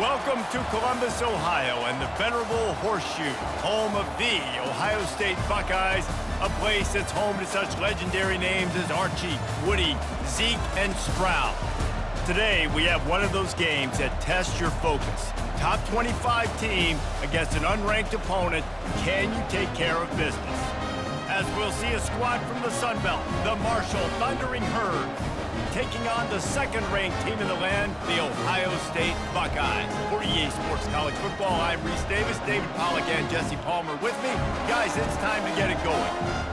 Welcome to Columbus, Ohio, and the venerable Horseshoe, home of the Ohio State Buckeyes, a place that's home to such legendary names as Archie, Woody, Zeke, and Stroud. Today, we have one of those games that tests your focus. Top 25 team against an unranked opponent. Can you take care of business? As we'll see a squad from the Sun Belt, the Marshall Thundering Herd, taking on the second-ranked team in the land, the Ohio State Buckeyes. For EA Sports College Football, I'm Reese Davis, David Pollack, and Jesse Palmer with me. Guys, it's time to get it going.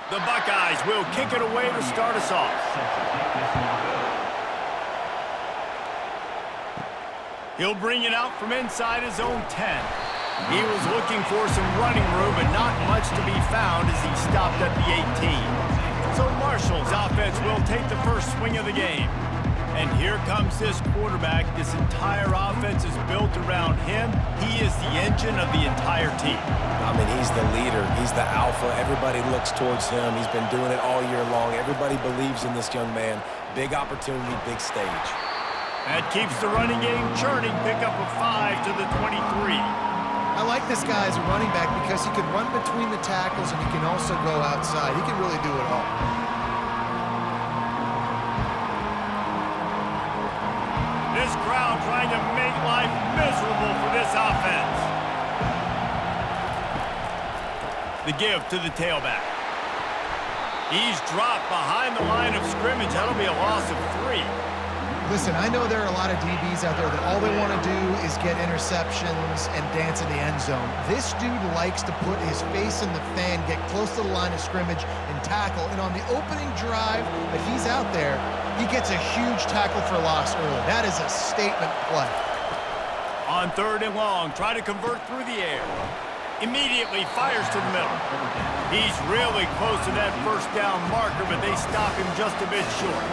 The Buckeyes will kick it away to start us off. He'll bring it out from inside his own 10. He was looking for some running room, but not much to be found as he stopped at the 18. So Marshall's offense will take the first swing of the game. And here comes this quarterback. This entire offense is built around him. He is the engine of the entire team. I mean, he's the leader. He's the alpha. Everybody looks towards him. He's been doing it all year long. Everybody believes in this young man. Big opportunity, big stage. That keeps the running game churning. Pick up a 5 to the 23. I like this guy as a running back because he can run between the tackles and he can also go outside. He can really do it all. This crowd trying to make life miserable for this offense. The give to the tailback. He's dropped behind the line of scrimmage. That'll be a loss of 3. Listen, I know there are a lot of DBs out there that all they want to do is get interceptions and dance in the end zone. This dude likes to put his face in the fan, get close to the line of scrimmage, and tackle. And on the opening drive that he's out there, he gets a huge tackle for loss early. That is a statement play. On 3rd and long, try to convert through the air. Immediately fires to the middle. He's really close to that first down marker, but they stop him just a bit short.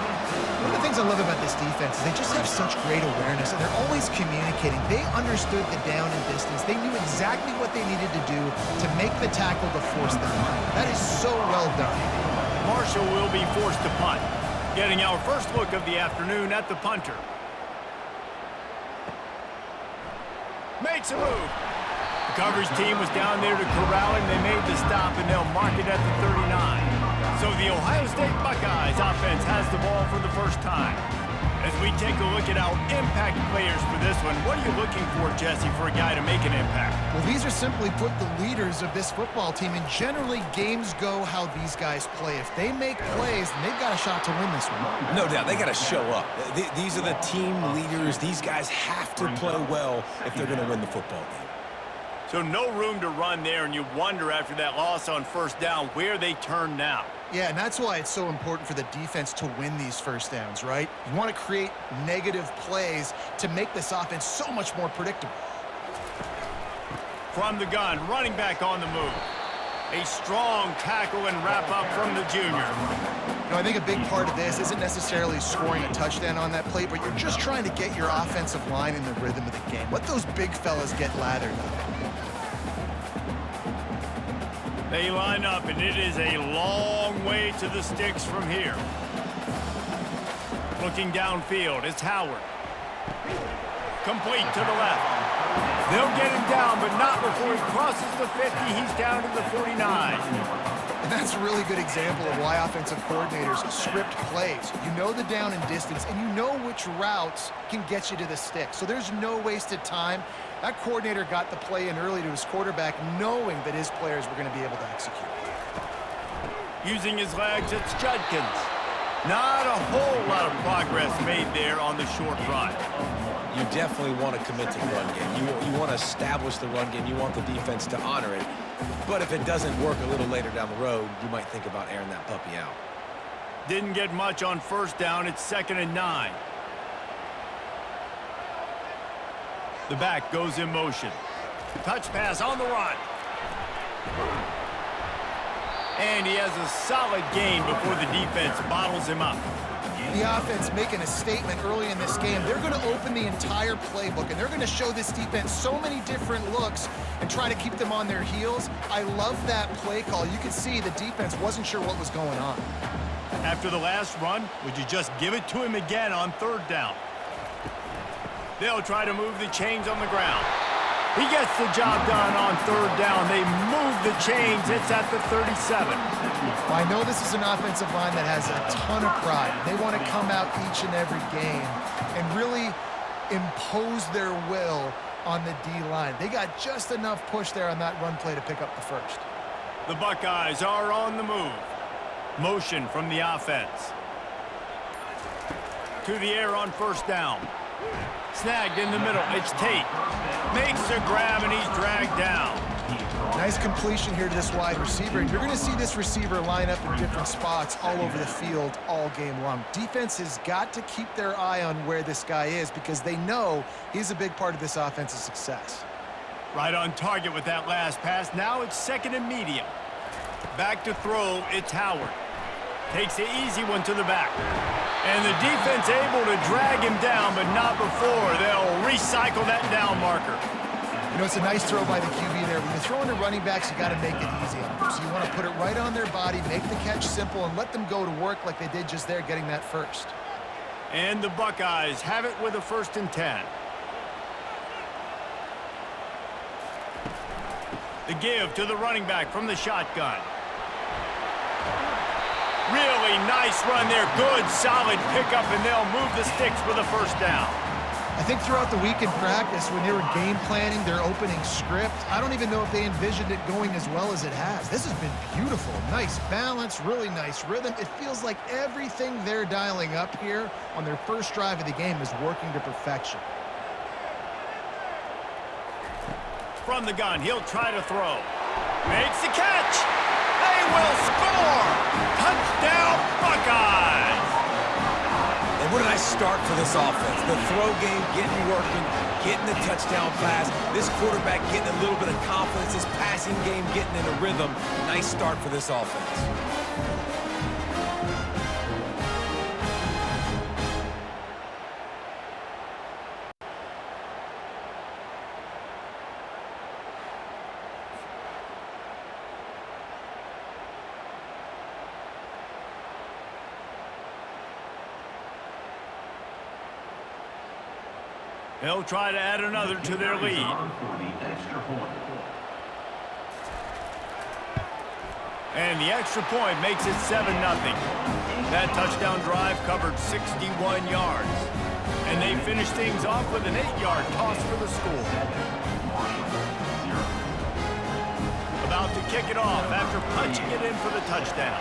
One of the things I love about this defense is they just have such great awareness, and they're always communicating. They understood the down and distance. They knew exactly what they needed to do to make the tackle to force the punt. That is so well done. Marshall will be forced to punt. Getting our first look of the afternoon at the punter. Makes a move. The coverage team was down there to corral him. They made the stop, and they'll mark it at the 39. So the Ohio State Buckeyes offense has the ball for the first time. As we take a look at our impact players for this one, what are you looking for, Jesse, for a guy to make an impact? Well, these are simply put the leaders of this football team, and generally games go how these guys play. If they make plays, then they've got a shot to win this one. No doubt. They got to show up. These are the team leaders. These guys have to play well if they're going to win the football game. So no room to run there, and you wonder after that loss on first down where they turn now. Yeah, and that's why it's so important for the defense to win these first downs, right? You want to create negative plays to make this offense so much more predictable. From the gun, running back on the move. A strong tackle and wrap up from the junior. You know, I think a big part of this isn't necessarily scoring a touchdown on that play, but you're just trying to get your offensive line in the rhythm of the game. Let those big fellas get lathered up. They line up, and it is a long way to the sticks from here. Looking downfield, it's Howard. Complete to the left. They'll get him down, but not before he crosses the 50. He's down to the 49. And that's a really good example of why offensive coordinators script plays. You know the down and distance, and you know which routes can get you to the stick. So there's no wasted time. That coordinator got the play in early to his quarterback, knowing that his players were going to be able to execute. Using his legs, it's Judkins. Not a whole lot of progress made there on the short run. You definitely want to commit to the run game. You want to establish the run game. You want the defense to honor it. But if it doesn't work a little later down the road, you might think about airing that puppy out. Didn't get much on first down. It's 2nd and 9. The back goes in motion. Touch pass on the run. And he has a solid gain before the defense bottles him up. the offense making a statement early in this game. They're going to open the entire playbook, and they're going to show this defense so many different looks and try to keep them on their heels. I love that play call. You could see the defense wasn't sure what was going on. After the last run, would you just give it to him again on third down? They'll try to move the chains on the ground. He gets the job done on third down. They move the chains. It's at the 37. Well, I know this is an offensive line that has a ton of pride. They want to come out each and every game and really impose their will on the D-line. They got just enough push there on that run play to pick up the first. The Buckeyes are on the move. Motion from the offense. To the air on first down. Snagged in the middle. It's Tate. Makes a grab, and he's dragged down. Nice completion here to this wide receiver. And you're going to see this receiver line up in different spots all over the field all game long. Defense has got to keep their eye on where this guy is because they know he's a big part of this offense's success. Right on target with that last pass. Now it's second and medium. Back to throw. It's Howard. Takes the easy one to the back. And the defense able to drag him down, but not before. They'll recycle that down marker. You know, it's a nice throw by the QB there. When you're throwing to running backs, you got to make it easy on them. So you want to put it right on their body, make the catch simple, and let them go to work like they did just there, getting that first. And the Buckeyes have it with a 1st and 10. The give to the running back from the shotgun. Really nice run there. Good, solid pickup, and they'll move the sticks for the first down. I think throughout the week in practice, when they were game planning their opening script, I don't even know if they envisioned it going as well as it has. This has been beautiful. Nice balance, really nice rhythm. It feels like everything they're dialing up here on their first drive of the game is working to perfection. From the gun, he'll try to throw. Makes the catch. They will score. Touchdown, Buckeyes. And what a nice start for this offense. The throw game getting working, getting the touchdown pass. This quarterback getting a little bit of confidence. This passing game getting in a rhythm. Nice start for this offense. They'll try to add another to their lead. And the extra point makes it 7-0. That touchdown drive covered 61 yards. And they finish things off with an 8-yard toss for the score. About to kick it off after punching it in for the touchdown.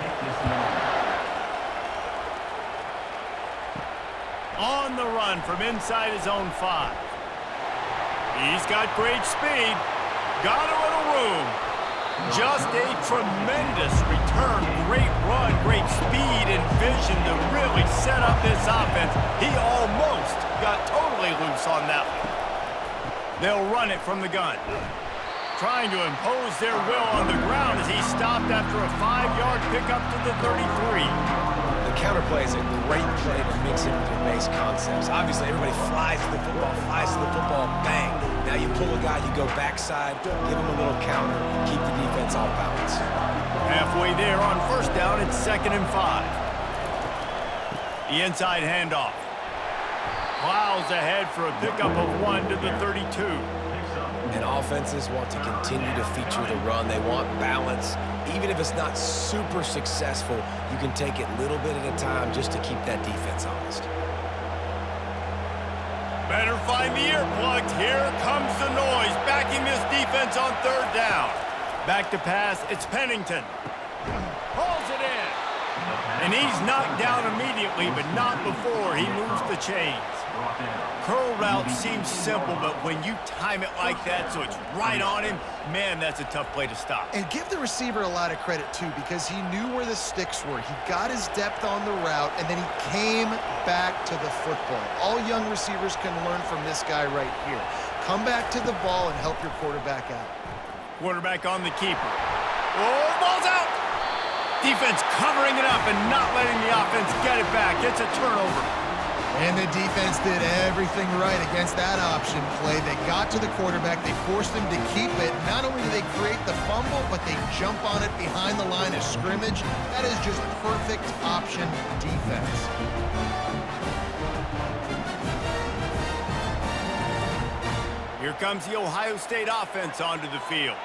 On the run from inside his own 5. He's got great speed. Got a little room. Just a tremendous return. Great run, great speed and vision to really set up this offense. He almost got totally loose on that one. They'll run it from the gun. Trying to impose their will on the ground as he stopped after a 5-yard pickup to the 33. The counter play is a great play to mix in with your base concepts. Obviously, everybody flies to the football, bang. Now you pull a guy, you go backside, give him a little counter, keep the defense off balance. Halfway there on first down, it's 2nd and 5. The inside handoff. Plows ahead for a pickup of 1 to the 32. And offenses want to continue to feature the run. They want balance. Even if it's not super successful, you can take it little bit at a time just to keep that defense honest. Better find the earplugs. Here comes the noise, backing this defense on third down. Back to pass, it's Pennington. Hauls it in. And he's knocked down immediately, but not before he moves the chains. Curl route seems simple, but when you time it like that so it's right on him, man, that's a tough play to stop. And give the receiver a lot of credit, too, because he knew where the sticks were. He got his depth on the route, and then he came back to the football. All young receivers can learn from this guy right here. Come back to the ball and help your quarterback out. Quarterback on the keeper. Oh, ball's out! Defense covering it up and not letting the offense get it back. It's a turnover. And the defense did everything right against that option play. They got to the quarterback. They forced him to keep it. Not only do they create the fumble, but they jump on it behind the line of scrimmage. That is just perfect option defense. Here comes the Ohio State offense onto the field.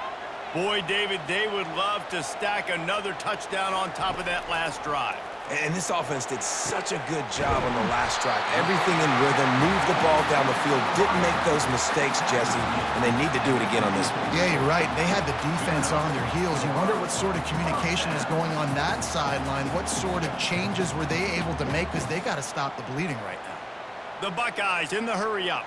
Boy, David, they would love to stack another touchdown on top of that last drive. And this offense did such a good job on the last drive. Everything in rhythm, moved the ball down the field, didn't make those mistakes, Jesse, and they need to do it again on this one. Yeah, you're right. They had the defense on their heels. You wonder what sort of communication is going on that sideline. What sort of changes were they able to make, because they got to stop the bleeding right now. The Buckeyes in the hurry up.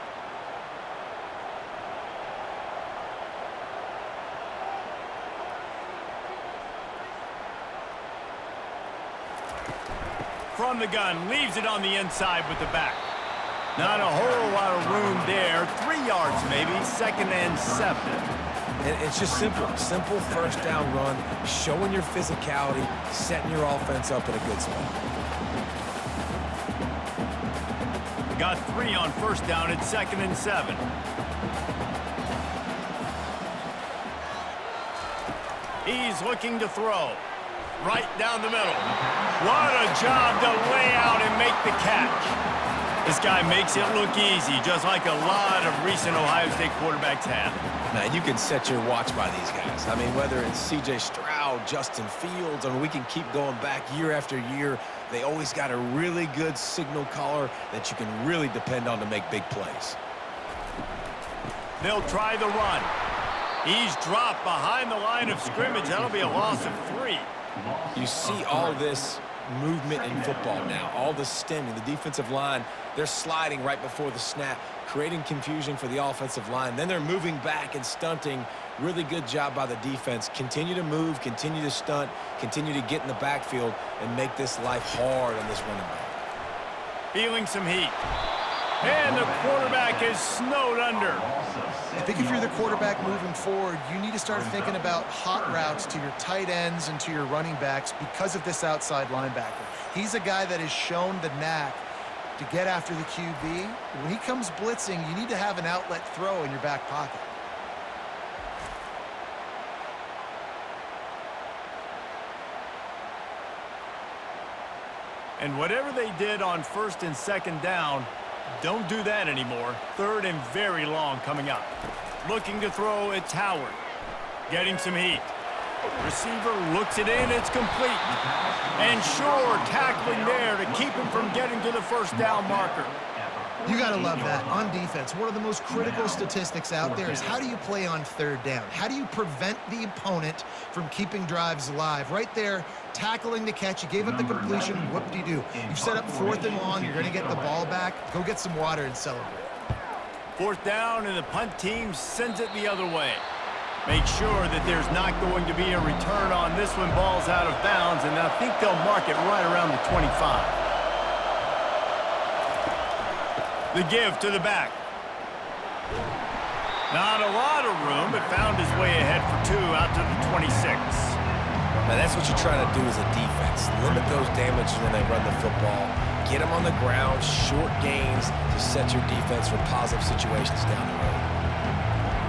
From the gun, leaves it on the inside with the back. Not a whole lot of room there. 3 yards maybe, 2nd and 7. And it's just simple first down run, showing your physicality, setting your offense up in a good spot. Got 3 on first down at 2nd and 7. He's looking to throw. Right down the middle. What a job to lay out and make the catch. This guy makes it look easy, just like a lot of recent Ohio State quarterbacks have. Now, you can set your watch by these guys. I mean, whether it's C.J. Stroud, Justin Fields, I mean, we can keep going back year after year. They always got a really good signal caller that you can really depend on to make big plays. They'll try the run. He's dropped behind the line of scrimmage. That'll be a loss of 3. You see all this movement in football now, all the stemming, the defensive line, they're sliding right before the snap, creating confusion for the offensive line. Then they're moving back and stunting. Really good job by the defense. Continue to move, continue to stunt, continue to get in the backfield and make this life hard on this running back. Feeling some heat. And the quarterback is snowed under. I think if you're the quarterback moving forward, you need to start thinking about hot routes to your tight ends and to your running backs because of this outside linebacker. He's a guy that has shown the knack to get after the QB. When he comes blitzing, you need to have an outlet throw in your back pocket. And whatever they did on 1st and 2nd down, don't do that anymore. 3rd and very long coming up. Looking to throw, it's Howard. Getting some heat. Receiver looks it in, it's complete. And sure, tackling there to keep him from getting to the first down marker. You got to love that. On defense, one of the most critical statistics out there is how do you play on 3rd down? How do you prevent the opponent from keeping drives alive? Right there, tackling the catch. You gave up the completion. Whoop-de-doo. You've set up 4th and long. You're going to get the ball back. Go get some water and celebrate. 4th down, and the punt team sends it the other way. Make sure that there's not going to be a return on this one. Ball's out of bounds, and I think they'll mark it right around the 25. The give to the back. Not a lot of room, but found his way ahead for 2 out to the 26. Now, that's what you're trying to do as a defense. Limit those damages when they run the football. Get them on the ground, short gains to set your defense for positive situations down the road.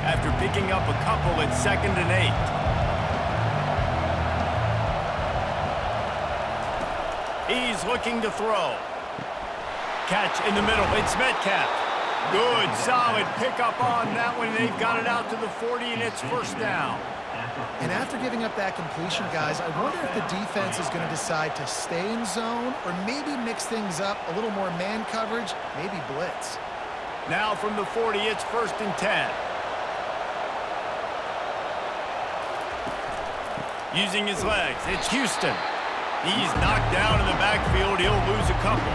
After picking up a couple at 2nd and 8. He's looking to throw. Catch in the middle. It's Metcalf. Good, solid pickup on that one. They've got it out to the 40, and it's 1st down. And after giving up that completion, guys, I wonder if the defense is going to decide to stay in zone or maybe mix things up, a little more man coverage, maybe blitz. Now from the 40, it's 1st and 10. Using his legs, it's Houston. He's knocked down in the backfield. He'll lose a couple.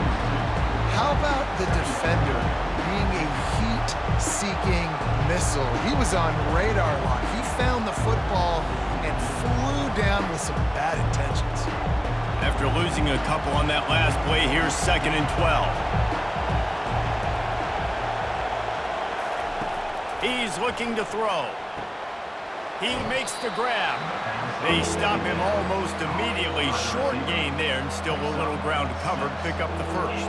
How about the defender being a heat-seeking missile? He was on radar lock. He found the football and flew down with some bad intentions. After losing a couple on that last play, here's 2nd and 12. He's looking to throw. He makes the grab. They stop him almost immediately. Short gain there, and still a little ground to cover to pick up the first.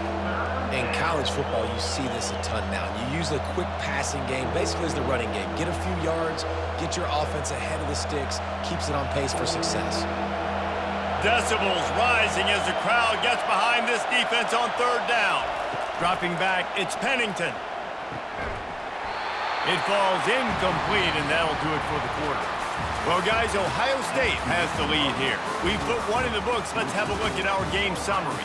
In college football, you see this a ton now. You use the quick passing game, basically as the running game. Get a few yards, get your offense ahead of the sticks, keeps it on pace for success. Decibels rising as the crowd gets behind this defense on third down. Dropping back, it's Pennington. It falls incomplete, and that'll do it for the quarter. Well, guys, Ohio State has the lead here. We put one in the books. Let's have a look at our game summary.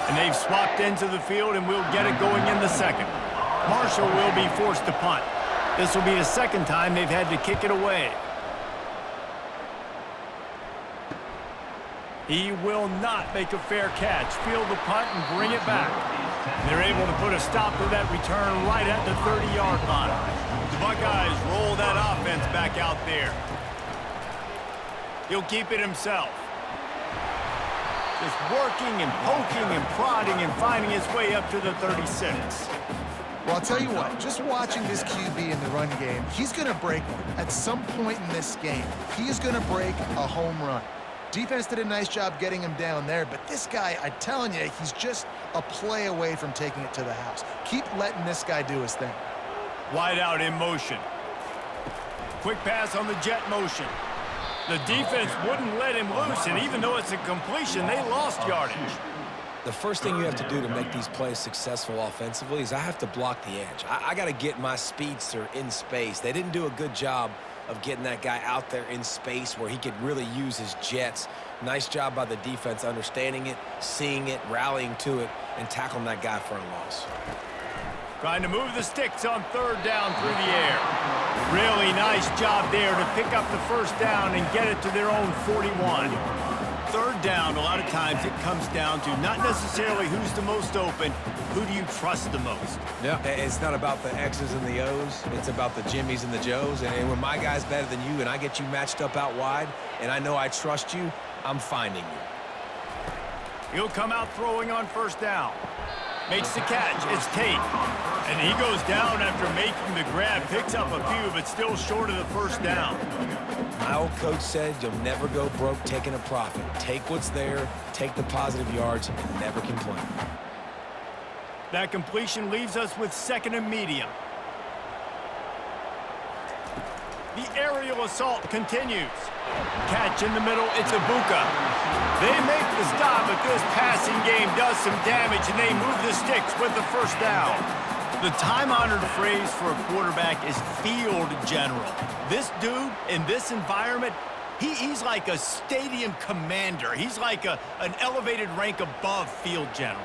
And they've swapped into the field, and we'll get it going in the second. Marshall will be forced to punt. This will be the second time they've had to kick it away. He will not make a fair catch. Field the punt and bring it back. They're able to put a stop to that return right at the 30-yard line. The Buckeyes roll that offense back out there. He'll keep it himself. Just working and poking and prodding and finding his way up to the 36. Well, I'll tell you what, just watching this QB in the run game, he's going to break one. At some point in this game, he is going to break a home run. Defense did a nice job getting him down there, but this guy, I'm telling you, he's just a play away from taking it to the house. Keep letting this guy do his thing. Wide out in motion. Quick pass on the jet motion. The defense wouldn't let him loose, and even though it's a completion, they lost yardage. The first thing you have to do to make these plays successful offensively is I have to block the edge. I got to get my speedster in space. They didn't do a good job of getting that guy out there in space where he could really use his jets. Nice job by the defense understanding it, seeing it, rallying to it, and tackling that guy for a loss. Trying to move the sticks on third down through the air. Really nice job there to pick up the first down and get it to their own 41. Third down, a lot of times it comes down to not necessarily who's the most open, who do you trust the most? Yeah, it's not about the X's and the O's. It's about the Jimmies and the Joes. And when my guy's better than you and I get you matched up out wide and I know I trust you, I'm finding you. He'll come out throwing on first down. Makes the catch. It's Tate. And he goes down after making the grab. Picks up a few, but still short of the first down. My old coach said you'll never go broke taking a profit. Take what's there, take the positive yards, and never complain. That completion leaves us with second and medium. The aerial assault continues. Catch in the middle, it's Ibuka. They make the stop, but this passing game does some damage, and they move the sticks with the first down. The time-honored phrase for a quarterback is field general. This dude, in this environment, he's like a stadium commander. He's like an elevated rank above field general.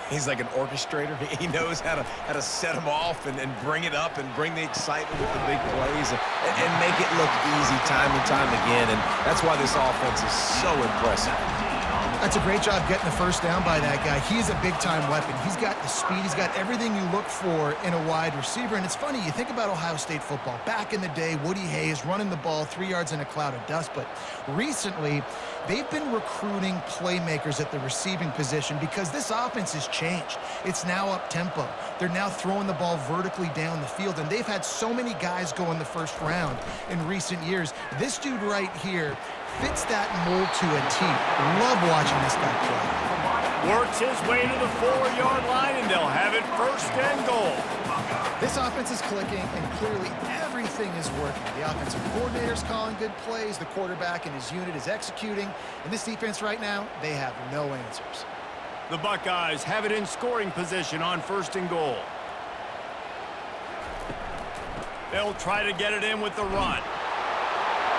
He's like an orchestrator. He knows how to set them off and bring it up and bring the excitement with the big plays and make it look easy time and time again. And that's why this offense is so impressive. That's a great job getting the first down by that guy. He's a big-time weapon. He's got the speed. He's got everything you look for in a wide receiver. And it's funny, you think about Ohio State football. Back in the day, Woody Hayes running the ball 3 yards in a cloud of dust. But recently, they've been recruiting playmakers at the receiving position because this offense has changed. It's now up-tempo. They're now throwing the ball vertically down the field, and they've had so many guys go in the first round in recent years. This dude right here fits that mold to a T. Love watching this guy play. Works his way to the 4-yard line, and they'll have it first and goal. This offense is clicking, and clearly everything is working. The offensive coordinator's calling good plays. The quarterback and his unit is executing. And this defense right now, they have no answers. The Buckeyes have it in scoring position on first and goal. They'll try to get it in with the run.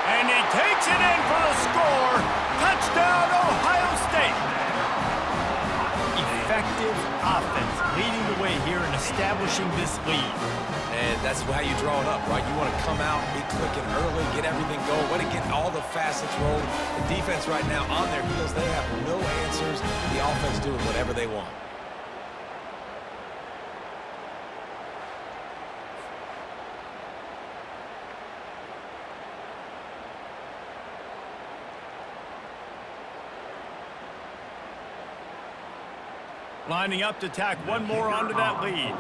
And he takes it in for the score. Touchdown, Ohio State. Effective offense leading the way here and establishing this lead. And that's how you draw it up, right? You want to come out, be clicking early, get everything going, want to get all the facets rolling. The defense right now on their heels, they have no answers. The offense doing whatever they want. Lining up to tack one more onto that lead.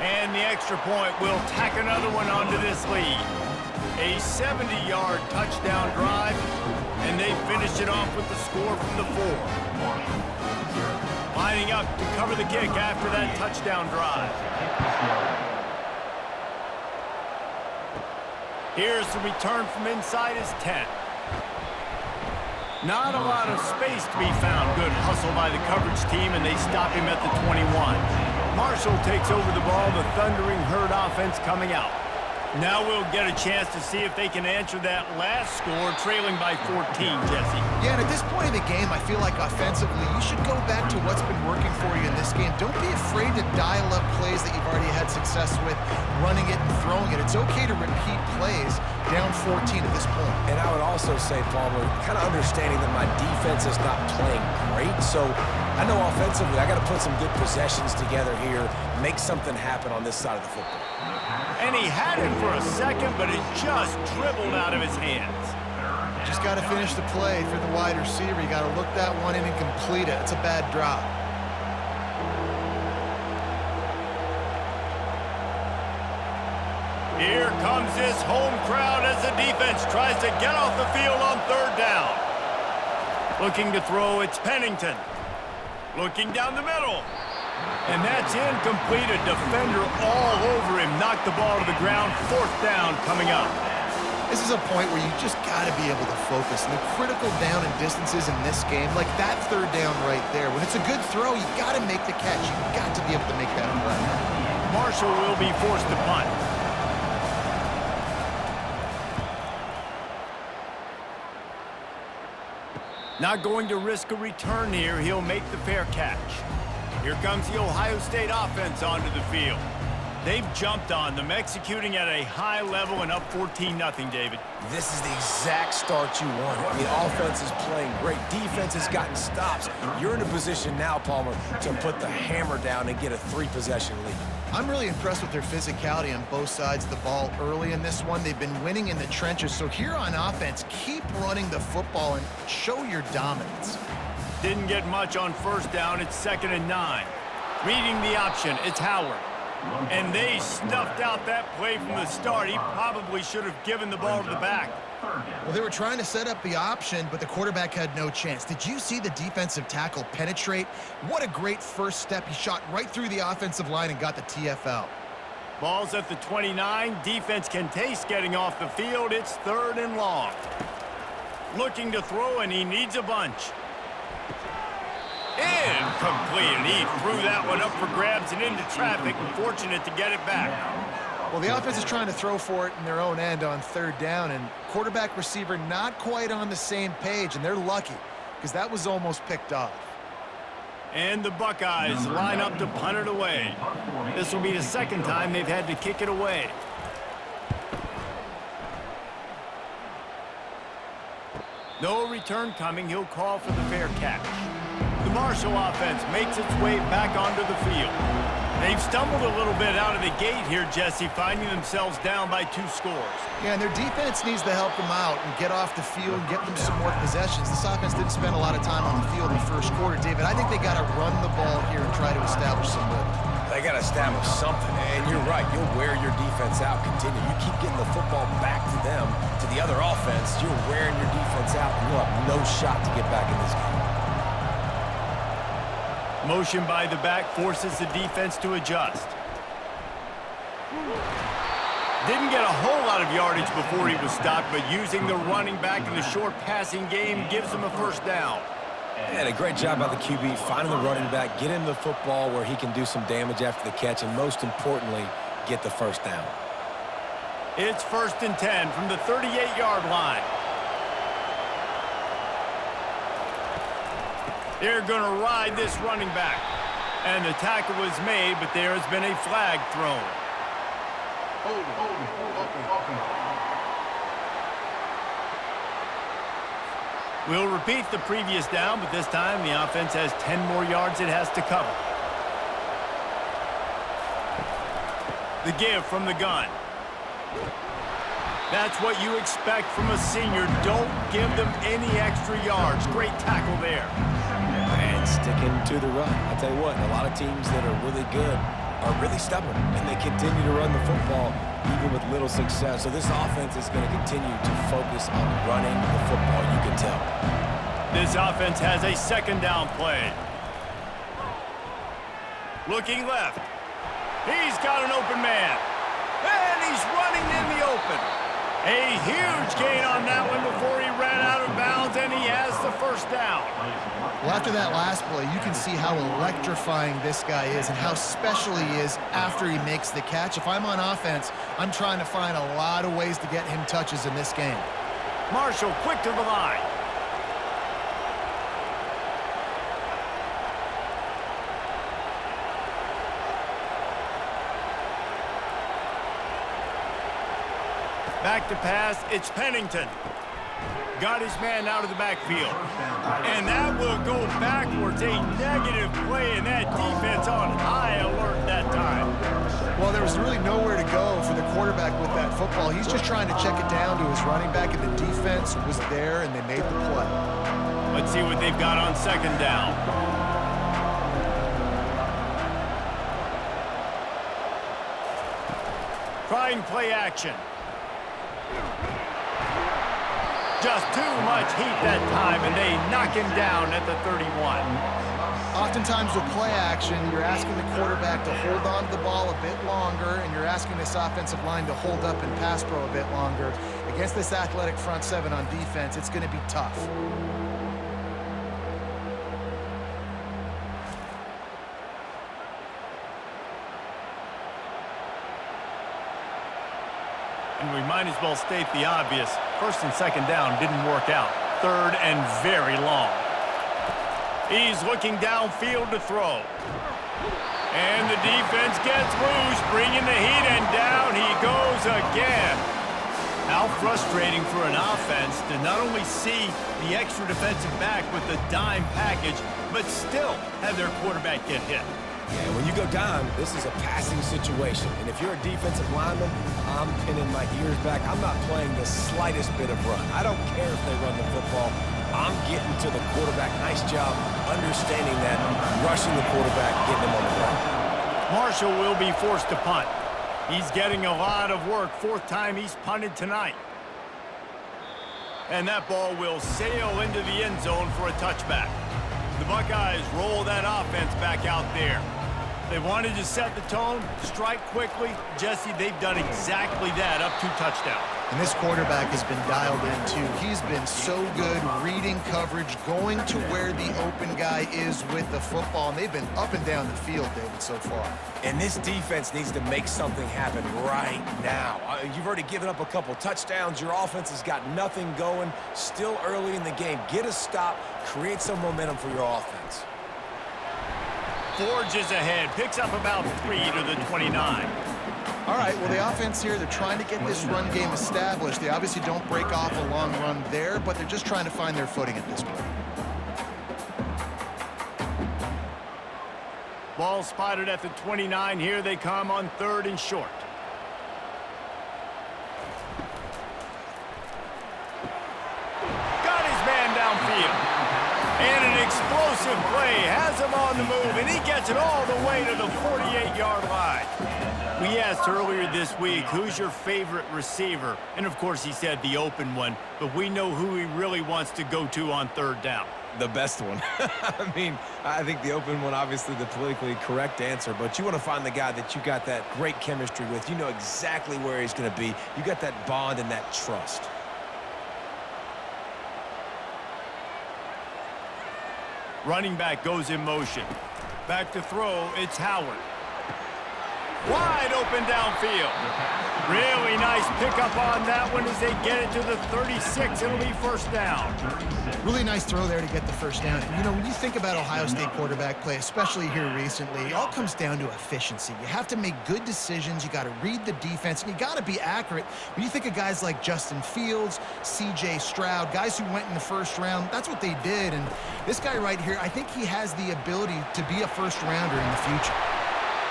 And the extra point will tack another one onto this lead. A 70-yard touchdown drive, and they finished it off with the score from the 4. Lining up to cover the kick after that touchdown drive. Here's the return from inside his 10. Not a lot of space to be found. Good hustle by the coverage team, and they stop him at the 21. Marshall takes over the ball, the Thundering Herd offense coming out. Now we'll get a chance to see if they can answer that last score, trailing by 14, Jesse. Yeah, and at this point of the game, I feel like offensively, you should go back to what's been working for you in this game. Don't be afraid to dial up plays that you've already had success with, running it and throwing it. It's okay to repeat plays down 14 at this point. And I would also say, Palmer, kind of understanding that my defense is not playing great, so I know offensively I got to put some good possessions together here, make something happen on this side of the football. And he had it for a second, but it just dribbled out of his hands. Just got to finish the play for the wide receiver. You got to look that one in and complete it. It's a bad drop. Here comes this home crowd as the defense tries to get off the field on third down. Looking to throw, it's Pennington. Looking down the middle. And that's incomplete. A defender all over him. Knocked the ball to the ground. Fourth down coming up. This is a point where you just got to be able to focus. And the critical down and distances in this game, like that third down right there, when it's a good throw, you got to make the catch. You've got to be able to make that play. Marshall will be forced to punt. Not going to risk a return here. He'll make the fair catch. Here comes the Ohio State offense onto the field. They've jumped on them, executing at a high level and up 14-0, David. This is the exact start you want. I mean, offense is playing great. Defense has gotten stops. You're in a position now, Palmer, to put the hammer down and get a 3-possession lead. I'm really impressed with their physicality on both sides of the ball early in this one. They've been winning in the trenches. So here on offense, keep running the football and show your dominance. Didn't get much on first down. It's 2nd and 9. Reading the option, it's Howard. And they snuffed out that play from the start. He probably should have given the ball to the back. Well, they were trying to set up the option, but the quarterback had no chance. Did you see the defensive tackle penetrate? What a great first step. He shot right through the offensive line and got the TFL. Ball's at the 29. Defense can taste getting off the field. It's 3rd and long. Looking to throw, and he needs a bunch. Incomplete. He threw that one up for grabs and into traffic. Fortunate to get it back. Well, the offense is trying to throw for it in their own end on third down, and quarterback receiver not quite on the same page, and they're lucky because that was almost picked off. And the Buckeyes line up to punt it away. This will be the 2nd time they've had to kick it away. No return coming. He'll call for the fair catch. The Marshall offense makes its way back onto the field. They've stumbled a little bit out of the gate here, Jesse, finding themselves down by 2 scores. Yeah, and their defense needs to help them out and get off the field and get them some more possessions. This offense didn't spend a lot of time on the field in the first quarter, David. I think they got to run the ball here and try to establish some rhythm. They got to establish something, and you're right. You'll wear your defense out. Continue. You keep getting the football back to them, to the other offense. You're wearing your defense out, and you'll have no shot to get back in this game. Motion by the back forces the defense to adjust. Didn't get a whole lot of yardage before he was stopped, but using the running back in the short passing game gives him a first down. And a great job by the QB, finding the running back, get him the football where he can do some damage after the catch, and most importantly, get the first down. It's 1st and 10 from the 38-yard line. They're going to ride this running back. And the tackle was made, but there has been a flag thrown. We'll repeat the previous down, but this time the offense has 10 more yards it has to cover. The give from the gun. That's what you expect from a senior. Don't give them any extra yards. Great tackle there. And sticking to the run. I'll tell you what, a lot of teams that are really good are really stubborn, and they continue to run the football even with little success. So this offense is going to continue to focus on running the football, you can tell. This offense has a second down play. Looking left. He's got an open man. And he's running in the open. A huge gain on that one before he ran out of bounds, and he has the first down. Well, after that last play, you can see how electrifying this guy is and how special he is after he makes the catch. If I'm on offense, I'm trying to find a lot of ways to get him touches in this game. Marshall quick to the line. Back to pass, it's Pennington. Got his man out of the backfield. And that will go backwards. A negative play, and that defense on high alert that time. Well, there was really nowhere to go for the quarterback with that football. He's just trying to check it down to his running back, and the defense was there, and they made the play. Let's see what they've got on second down. Trying play action. Just too much heat that time, and they knock him down at the 31. Oftentimes with play action, you're asking the quarterback to hold on to the ball a bit longer, and you're asking this offensive line to hold up in pass pro a bit longer. Against this athletic front seven on defense, it's going to be tough. And we might as well state the obvious. First and second down didn't work out. Third and very long. He's looking downfield to throw. And the defense gets loose, bringing the heat, and down he goes again. How frustrating for an offense to not only see the extra defensive back with the dime package, but still have their quarterback get hit. Yeah, when you go down, this is a passing situation. And if you're a defensive lineman, I'm pinning my ears back. I'm not playing the slightest bit of run. I don't care if they run the football. I'm getting to the quarterback. Nice job understanding that, rushing the quarterback, getting him on the ground. Marshall will be forced to punt. He's getting a lot of work. Fourth time he's punted tonight. And that ball will sail into the end zone for a touchback. The Buckeyes roll that offense back out there. They wanted to set the tone, strike quickly. Jesse, they've done exactly that, up 2 touchdowns. And this quarterback has been dialed in, too. He's been so good reading coverage, going to where the open guy is with the football. And they've been up and down the field, David, so far. And this defense needs to make something happen right now. You've already given up a couple touchdowns. Your offense has got nothing going. Still early in the game. Get a stop. Create some momentum for your offense. Forges ahead. Picks up about 3 to the 29. All right, well, the offense here, they're trying to get this run game established. They obviously don't break off a long run there, but they're just trying to find their footing at this point. Ball spotted at the 29. Here they come on 3rd and short. Got his man downfield. And an explosive play has him on the move, and he gets it all the way to the 48-yard line. We asked earlier this week, who's your favorite receiver? And, of course, he said the open one, but we know who he really wants to go to on 3rd down. The best one. I mean, I think the open one, obviously the politically correct answer, but you want to find the guy that you got that great chemistry with. You know exactly where he's going to be. You got that bond and that trust. Running back goes in motion. Back to throw, it's Howard. Wide open downfield. Really nice pickup on that one as they get it to the 36. It'll be first down. Really nice throw there to get the first down. And, you know, when you think about Ohio State quarterback play, especially here recently, it all comes down to efficiency. You have to make good decisions. You got to read the defense, and you got to be accurate. When you think of guys like Justin Fields, C.J. Stroud, guys who went in the first round, that's what they did. And this guy right here, I think he has the ability to be a first-rounder in the future.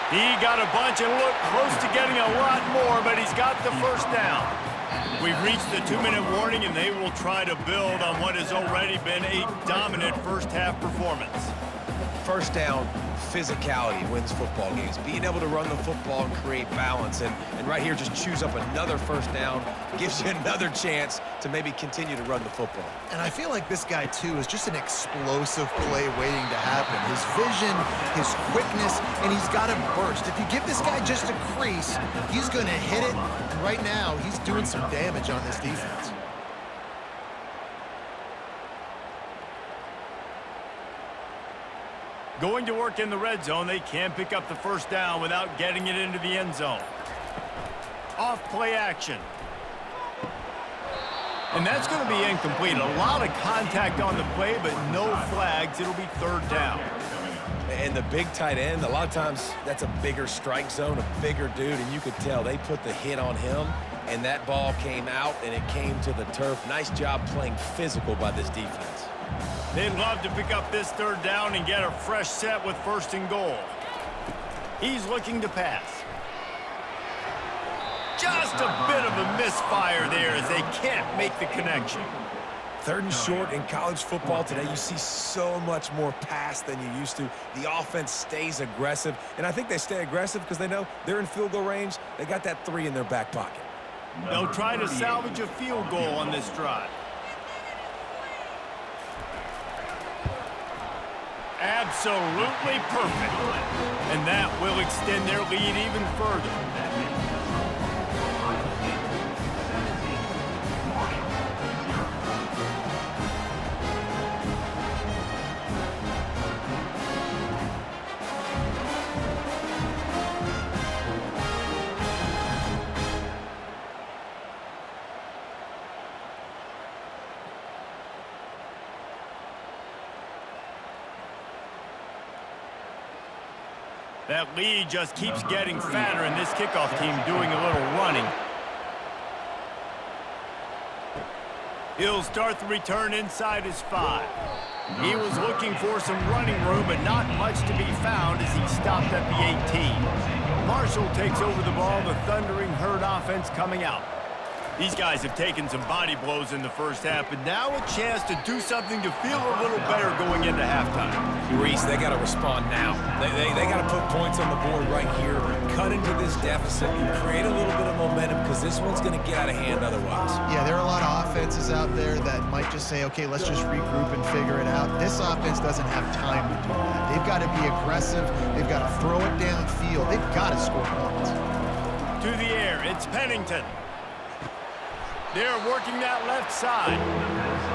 He got a bunch and looked close to getting a lot more, but he's got the first down. We've reached the 2-minute warning, and they will try to build on what has already been a dominant first-half performance. First down, physicality wins football games. Being able to run the football and create balance. And right here, just choose up another first down, gives you another chance to maybe continue to run the football. And I feel like this guy, too, is just an explosive play waiting to happen. His vision, his quickness, and he's got a burst. If you give this guy just a crease, he's going to hit it. And right now, he's doing some damage on this defense. Going to work in the red zone, they can't pick up the first down without getting it into the end zone. Off play action. And that's going to be incomplete. A lot of contact on the play, but no flags. It'll be third down. And the big tight end, a lot of times that's a bigger strike zone, a bigger dude, and you could tell they put the hit on him, and that ball came out, and it came to the turf. Nice job playing physical by this defense. They'd love to pick up this third down and get a fresh set with first and goal. He's looking to pass. Just a bit of a misfire there as they can't make the connection. Third and short in college football today, you see so much more pass than you used to. The offense stays aggressive, and I think they stay aggressive because they know they're in field goal range. They got that 3 in their back pocket. They'll try to salvage a field goal on this drive. Absolutely perfect. And that will extend their lead even further. That lead just keeps getting fatter, and this kickoff team doing a little running. He'll start the return inside his 5. He was looking for some running room, but not much to be found as he stopped at the 18. Marshall takes over the ball, the Thundering Herd offense coming out. These guys have taken some body blows in the first half, but now a chance to do something to feel a little better going into halftime. Reese, they got to respond now. They got to put points on the board right here, cut into this deficit, and create a little bit of momentum because this one's going to get out of hand otherwise. Yeah, there are a lot of offenses out there that might just say, okay, let's just regroup and figure it out. This offense doesn't have time to do that. They've got to be aggressive. They've got to throw it downfield. They've got to score points. To the air, it's Pennington. They're working that left side.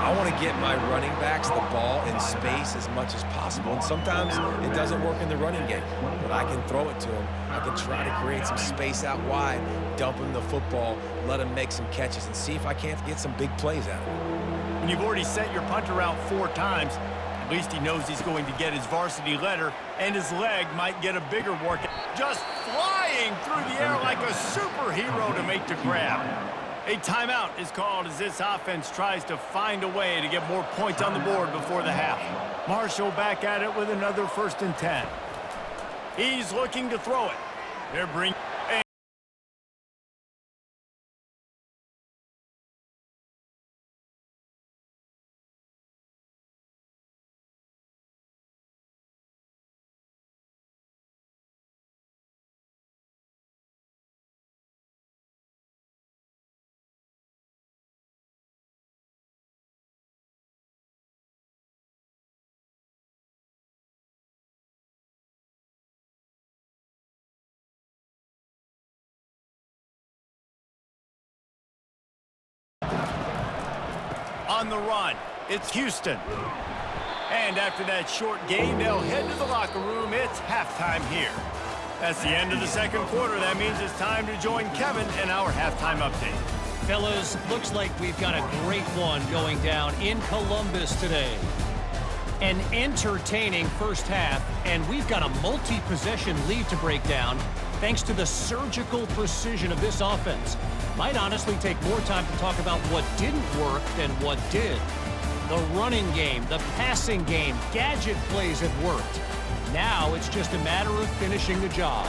I want to get my running backs the ball in space as much as possible, and sometimes it doesn't work in the running game, but I can throw it to them. I can try to create some space out wide, dump him the football, let him make some catches, and see if I can't get some big plays out of him. When you've already sent your punter out 4 times, at least he knows he's going to get his varsity letter, and his leg might get a bigger workout. Just flying through the air like a superhero to make the grab. A timeout is called as this offense tries to find a way to get more points on the board before the half. Marshall back at it with another 1st and 10. He's looking to throw it. They're bringing... On the run, it's Houston. And after that short game, they'll head to the locker room. It's halftime here. That's the end of the second quarter. That means it's time to join Kevin in our halftime update. Fellas, looks like we've got a great one going down in Columbus today. An entertaining first half, and we've got a multi-possession lead to break down thanks to the surgical precision of this offense. Might honestly take more time to talk about what didn't work than what did. The running game, the passing game, gadget plays have worked. Now it's just a matter of finishing the job.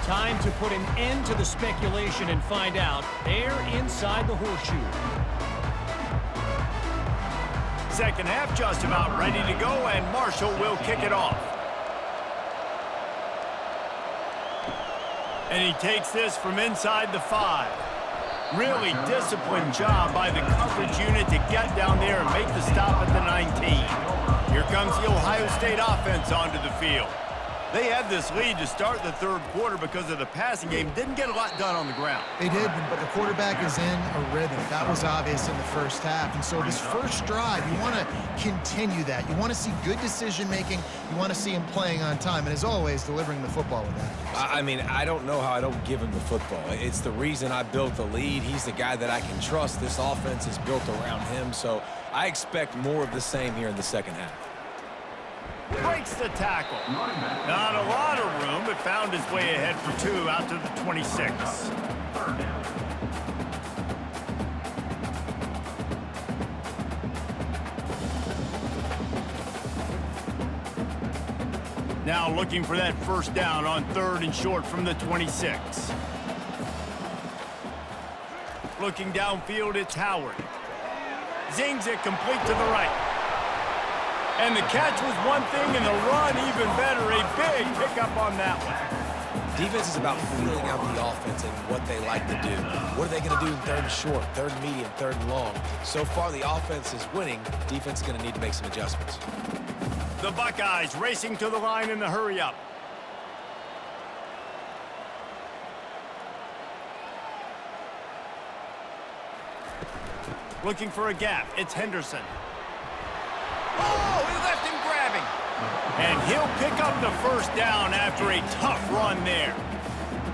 Time to put an end to the speculation and find out. They're inside the horseshoe. Second half just about ready to go, and Marshall will kick it off. And he takes this from inside the 5. Really disciplined job by the coverage unit to get down there and make the stop at the 19. Here comes the Ohio State offense onto the field. They had this lead to start the third quarter because of the passing game. Didn't get a lot done on the ground. They did, but the quarterback is in a rhythm. That was obvious in the first half. And so this first drive, you want to continue that. You want to see good decision-making. You want to see him playing on time. And as always, delivering the football with that. I mean, I don't know how I don't give him the football. It's the reason I built the lead. He's the guy that I can trust. This offense is built around him. So I expect more of the same here in the second half. Breaks the tackle. Not a lot of room, but found his way ahead for 2 out to the 26. Now looking for that first down on 3rd and short from the 26. Looking downfield, it's Howard. Zings it complete to the right. And the catch was one thing, and the run even better. A big pickup on that one. Defense is about feeling out the offense and what they like to do. What are they going to do in 3rd and short, 3rd and medium, 3rd and long? So far, the offense is winning. Defense is going to need to make some adjustments. The Buckeyes racing to the line in the hurry-up. Looking for a gap. It's Henderson. Oh, he left him grabbing. And he'll pick up the first down after a tough run there.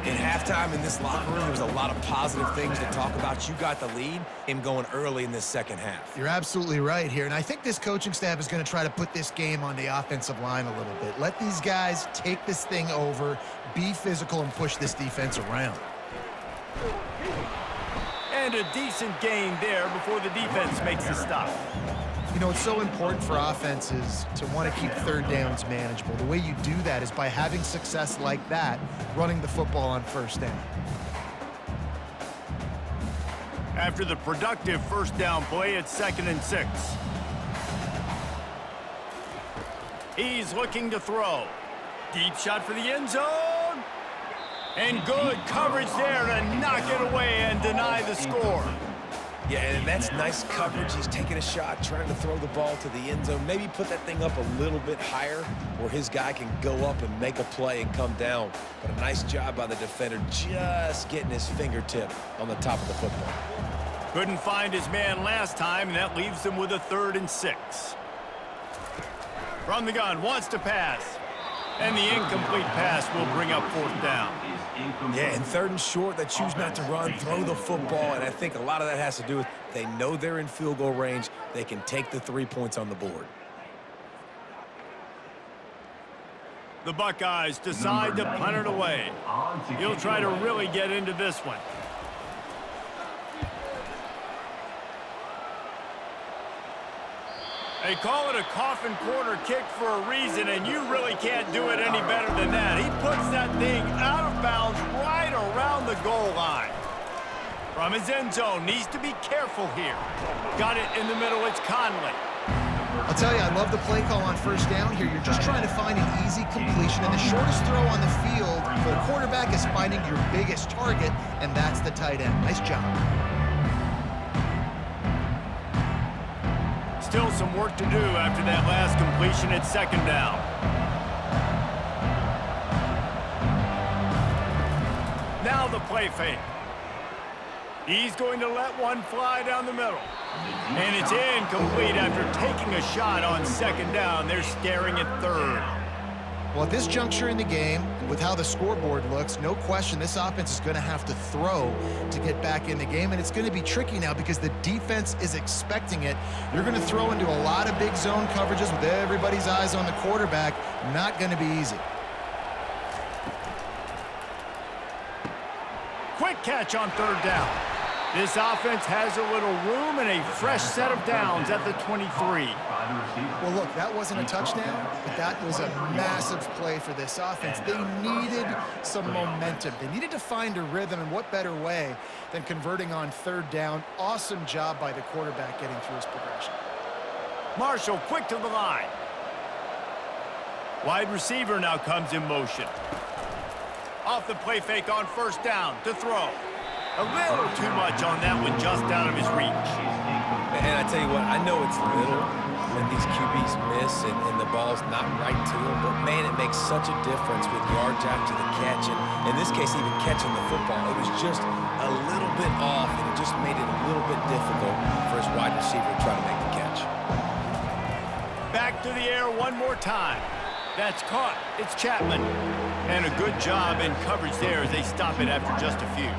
In halftime in this locker room, there was a lot of positive things to talk about. You got the lead in going early in this second half. You're absolutely right here. And I think this coaching staff is going to try to put this game on the offensive line a little bit. Let these guys take this thing over, be physical, and push this defense around. And a decent gain there before the defense makes the stop. You know, it's so important for offenses to want to keep 3rd downs manageable. The way you do that is by having success like that, running the football on 1st down. After the productive first down play, it's 2nd and 6. He's looking to throw. Deep shot for the end zone. And good coverage there to knock it away and deny the score. Yeah, and that's nice coverage. He's taking a shot, trying to throw the ball to the end zone. Maybe put that thing up a little bit higher where his guy can go up and make a play and come down. But a nice job by the defender just getting his fingertip on the top of the football. Couldn't find his man last time, and that leaves him with a 3rd and 6. From the gun, wants to pass. And the incomplete pass will bring up 4th down. Yeah, in 3rd and short, they choose not to run, throw the football, and I think a lot of that has to do with they know they're in field goal range. They can take the 3 points on the board. The Buckeyes decide to punt it away. He'll try to really get into this one. They call it a coffin corner kick for a reason, and you really can't do it any better than that. He puts that thing out of bounds right around the goal line. From his end zone, needs to be careful here. Got it in the middle, it's Conley. I'll tell you, I love the play call on 1st down here. You're just trying to find an easy completion, and the shortest throw on the field for the quarterback is finding your biggest target, and that's the tight end. Nice job. Still some work to do after that last completion at 2nd down. Now the play fake. He's going to let one fly down the middle. And it's incomplete after taking a shot on 2nd down. They're staring at 3rd. Well, at this juncture in the game, with how the scoreboard looks, no question this offense is going to have to throw to get back in the game, and it's going to be tricky now because the defense is expecting it. You're going to throw into a lot of big zone coverages with everybody's eyes on the quarterback. Not going to be easy. Quick catch on 3rd down. This offense has a little room and a fresh set of downs at the 23. Well, look, that wasn't a touchdown, but that was a massive play for this offense. They needed some momentum. They needed to find a rhythm, and what better way than converting on third down. Awesome job by the quarterback getting through his progression. Marshall quick to the line. Wide receiver now comes in motion. Off the play fake on first down to throw. A little too much on that one, just out of his reach. And I tell you what, I know it's little when these QBs miss and the ball's not right to them, but man, it makes such a difference with yards after the catch. And in this case, even catching the football, it was just a little bit off, and it just made it a little bit difficult for his wide receiver to try to make the catch. Back to the air one more time. That's caught. It's Chapman. And a good job in coverage there as they stop it after just a few.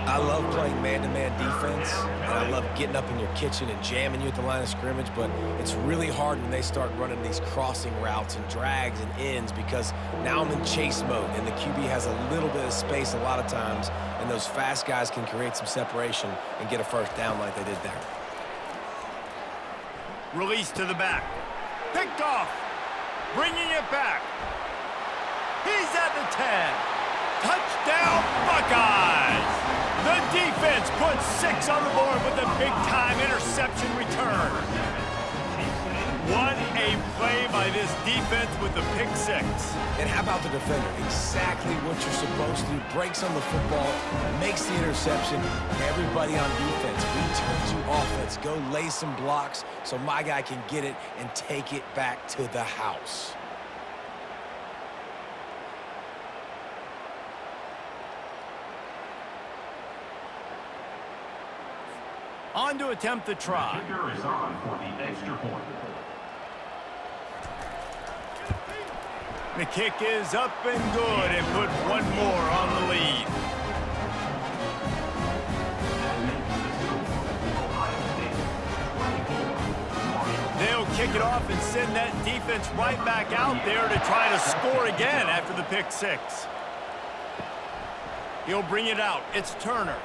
I love playing man-to-man defense, and I love getting up in your kitchen and jamming you at the line of scrimmage, but it's really hard when they start running these crossing routes and drags and ends because now I'm in chase mode, and the QB has a little bit of space a lot of times, and those fast guys can create some separation and get a first down like they did there. Release to the back. Picked off. Bringing it back. He's at the 10. Touchdown, Buckeyes! The defense puts 6 on the board with a big-time interception return. What a play by this defense with the pick 6. And how about the defender? Exactly what you're supposed to do. Breaks on the football, makes the interception. Everybody on defense, return to offense. Go lay some blocks so my guy can get it and take it back to the house. On to attempt the try. The kicker is on for the extra point. The kick is up and good and put one more on the lead. They'll kick it off and send that defense right back out there to try to score again after the pick 6. He'll bring it out. It's Turner.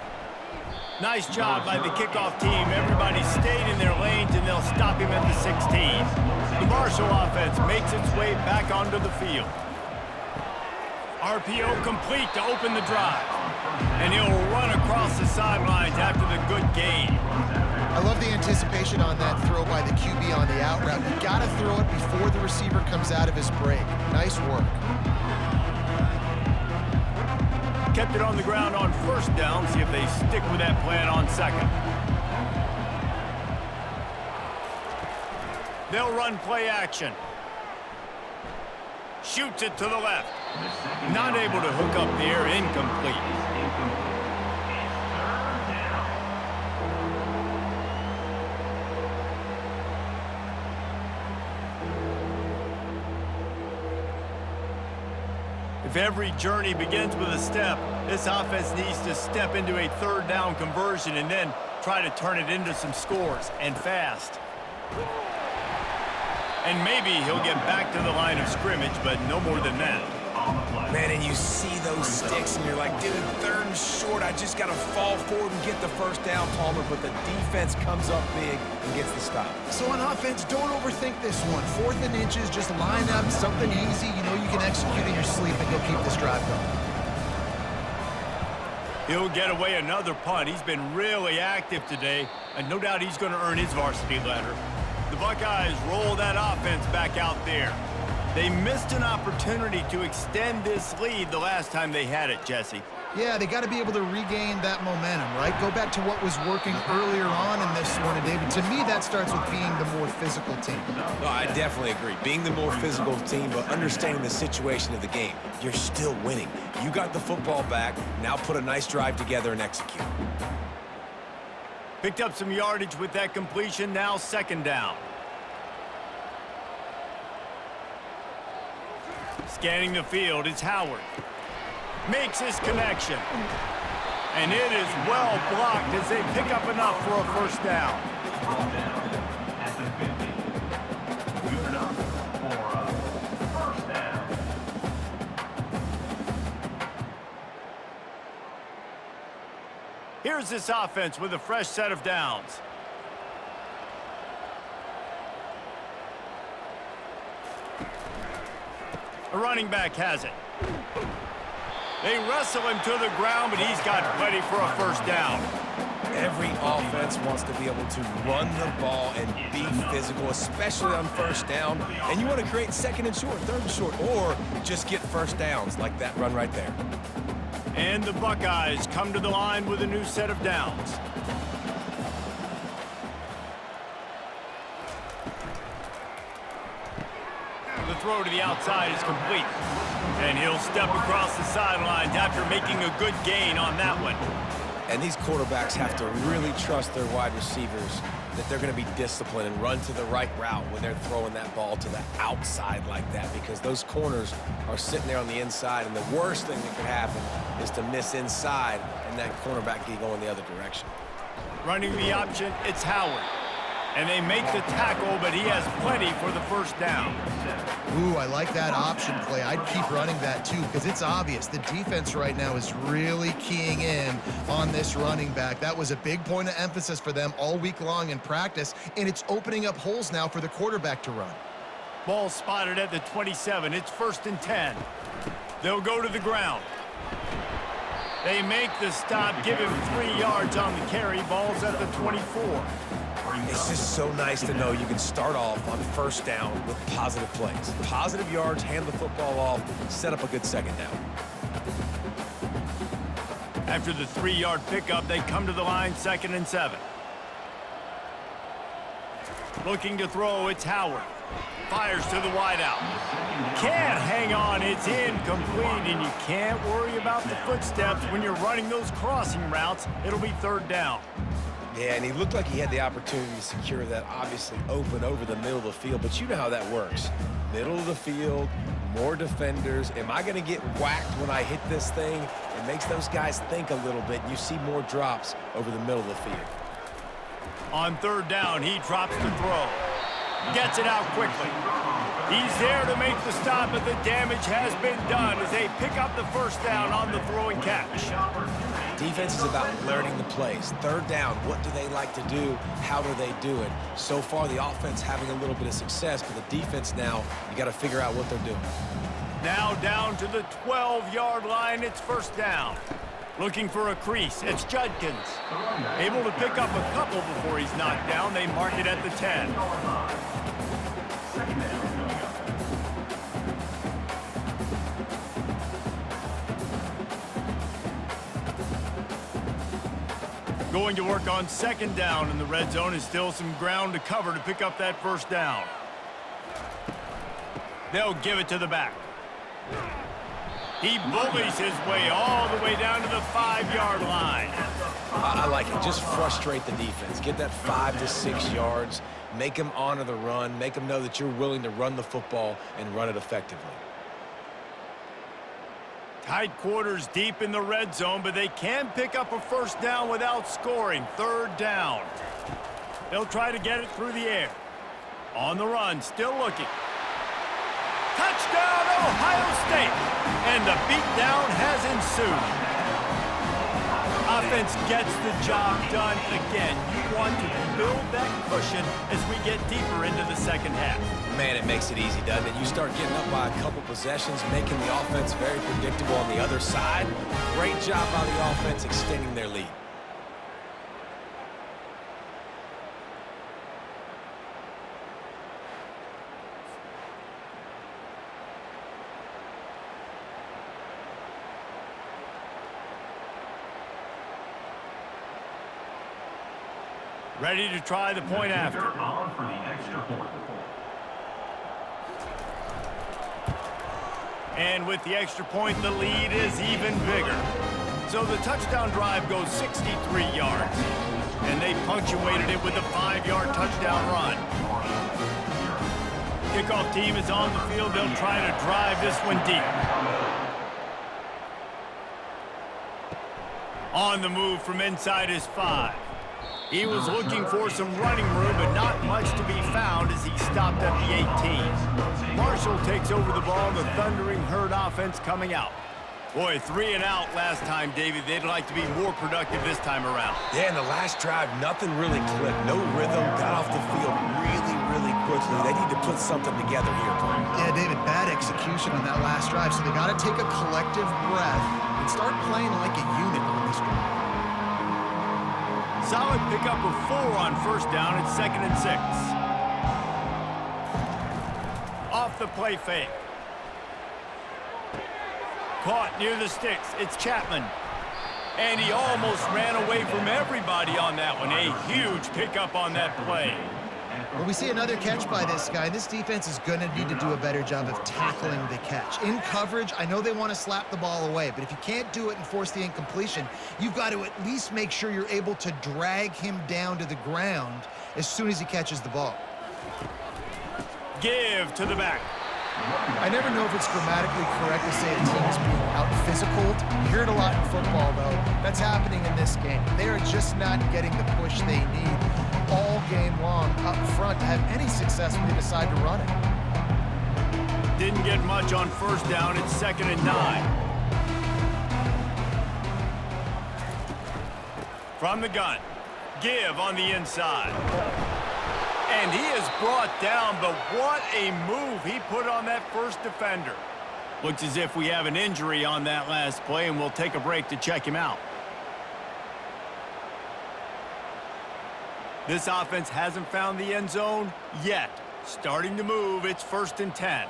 Nice job by the kickoff team. Everybody stayed in their lanes, and they'll stop him at the 16. The Marshall offense makes its way back onto the field. RPO complete to open the drive. And he'll run across the sidelines after the good gain. I love the anticipation on that throw by the QB on the out route. You got to throw it before the receiver comes out of his break. Nice work. Kept it on the ground on first down. See if they stick with that plan on second. They'll run play action. Shoots it to the left. Not able to hook up there. Incomplete. If every journey begins with a step, this offense needs to step into a third down conversion and then try to turn it into some scores, and fast. And maybe he'll get back to the line of scrimmage, but no more than that. Man, and you see those sticks, and you're like, dude, third and short, I just got to fall forward and get the first down, Palmer, but the defense comes up big and gets the stop. So on offense, don't overthink this one. 4th and inches, just line up, something easy. You know you can execute in your sleep, and you'll keep this drive going. He'll get away another punt. He's been really active today, and no doubt he's going to earn his varsity letter. The Buckeyes roll that offense back out there. They missed an opportunity to extend this lead the last time they had it, Jesse. Yeah, they got to be able to regain that momentum, right? Go back to what was working earlier on in this one, and David, to me, that starts with being the more physical team. No, I definitely agree. Being the more physical team, but understanding the situation of the game. You're still winning. You got the football back. Now put a nice drive together and execute. Picked up some yardage with that completion. Now 2nd down. Scanning the field, it's Howard. Makes his connection. And it is well blocked as they pick up enough for a first down. At the 50. Good enough for a first down. Here's this offense with a fresh set of downs. The running back has it. They wrestle him to the ground, but he's got plenty for a first down. Every offense wants to be able to run the ball and be physical, especially on first down. And you want to create second and short, third and short, or just get first downs like that run right there. And the Buckeyes come to the line with a new set of downs. The throw to the outside is complete. And he'll step across the sidelines after making a good gain on that one. And these quarterbacks have to really trust their wide receivers that they're going to be disciplined and run to the right route when they're throwing that ball to the outside like that, because those corners are sitting there on the inside, and the worst thing that could happen is to miss inside and that cornerback get going the other direction. Running the option, it's Howard. And they make the tackle, but he has plenty for the first down. Ooh, I like that option play. I'd keep running that too, because it's obvious the defense right now is really keying in on this running back. That was a big point of emphasis for them all week long in practice, and it's opening up holes now for the quarterback to run. Ball spotted at the 27. It's 1st and 10. They'll go to the ground. They make the stop, give him 3 yards on the carry. Ball's at the 24. It's just so nice to know you can start off on first down with positive plays. Positive yards, hand the football off, set up a good second down. After the 3-yard pickup, they come to the line 2nd and 7. Looking to throw, it's Howard. Fires to the wideout. Can't hang on, it's incomplete, and you can't worry about the footsteps when you're running those crossing routes. It'll be 3rd down. Yeah, and he looked like he had the opportunity to secure that obviously open over the middle of the field, but you know how that works. Middle of the field, more defenders. Am I going to get whacked when I hit this thing? It makes those guys think a little bit. You see more drops over the middle of the field. On 3rd down, he drops the throw. Gets it out quickly. He's there to make the stop, but the damage has been done as they pick up the first down on the throw and catch. Defense is about learning the plays. 3rd down, what do they like to do? How do they do it? So far, the offense having a little bit of success, but the defense now, you got to figure out what they're doing. Now down to the 12-yard line, it's 1st down. Looking for a crease, it's Judkins. Able to pick up a couple before he's knocked down. They mark it at the 10. Going to work on 2nd down in the red zone, is still some ground to cover to pick up that first down. They'll give it to the back. He bullies his way all the way down to the 5-yard line. I like it. Just frustrate the defense. Get that 5 to 6 yards. Make them honor the run. Make them know that you're willing to run the football and run it effectively. Tight quarters deep in the red zone, but they can pick up a first down without scoring. 3rd down. They'll try to get it through the air. On the run, still looking. Touchdown, Ohio State! And the beatdown has ensued. Offense gets the job done again. You want to build that cushion as we get deeper into the 2nd half. Man, it makes it easy, doesn't it? You start getting up by a couple possessions, making the offense very predictable on the other side. Great job by the offense extending their lead. Ready to try the point after. On for the extra point. And with the extra point, the lead is even bigger. So the touchdown drive goes 63 yards. And they punctuated it with a 5-yard touchdown run. Kickoff team is on the field. They'll try to drive this one deep. On the move from inside his 5. He was looking for some running room, but not much to be found as he stopped at the 18. Marshall takes over the ball, the Thundering Herd offense coming out. Boy, 3 and out last time, David. They'd like to be more productive this time around. Yeah, in the last drive, nothing really clicked. No rhythm, got off the field really quickly. They need to put something together here, Cole. Yeah, David, bad execution on that last drive, so they got to take a collective breath and start playing like a unit on this one. Solid pickup of 4 on first down. It's 2nd and 6. Off the play fake. Caught near the sticks. It's Chapman. And he almost ran away from everybody on that one. A huge pickup on that play. Well, we see another catch by this guy. This defense is going to need to do a better job of tackling the catch. In coverage, I know they want to slap the ball away, but if you can't do it and force the incompletion, you've got to at least make sure you're able to drag him down to the ground as soon as he catches the ball. Give to the back. I never know if it's grammatically correct to say a team is being out-physicaled. You hear it a lot in football, though. That's happening in this game. They are just not getting the push they need all game long up front to have any success when they decide to run it. Didn't get much on first down. It's 2nd and 9. From the gun. Give on the inside. And he is brought down, but what a move he put on that first defender. Looks as if we have an injury on that last play, and we'll take a break to check him out. This offense hasn't found the end zone yet. Starting to move, it's 1st and 10.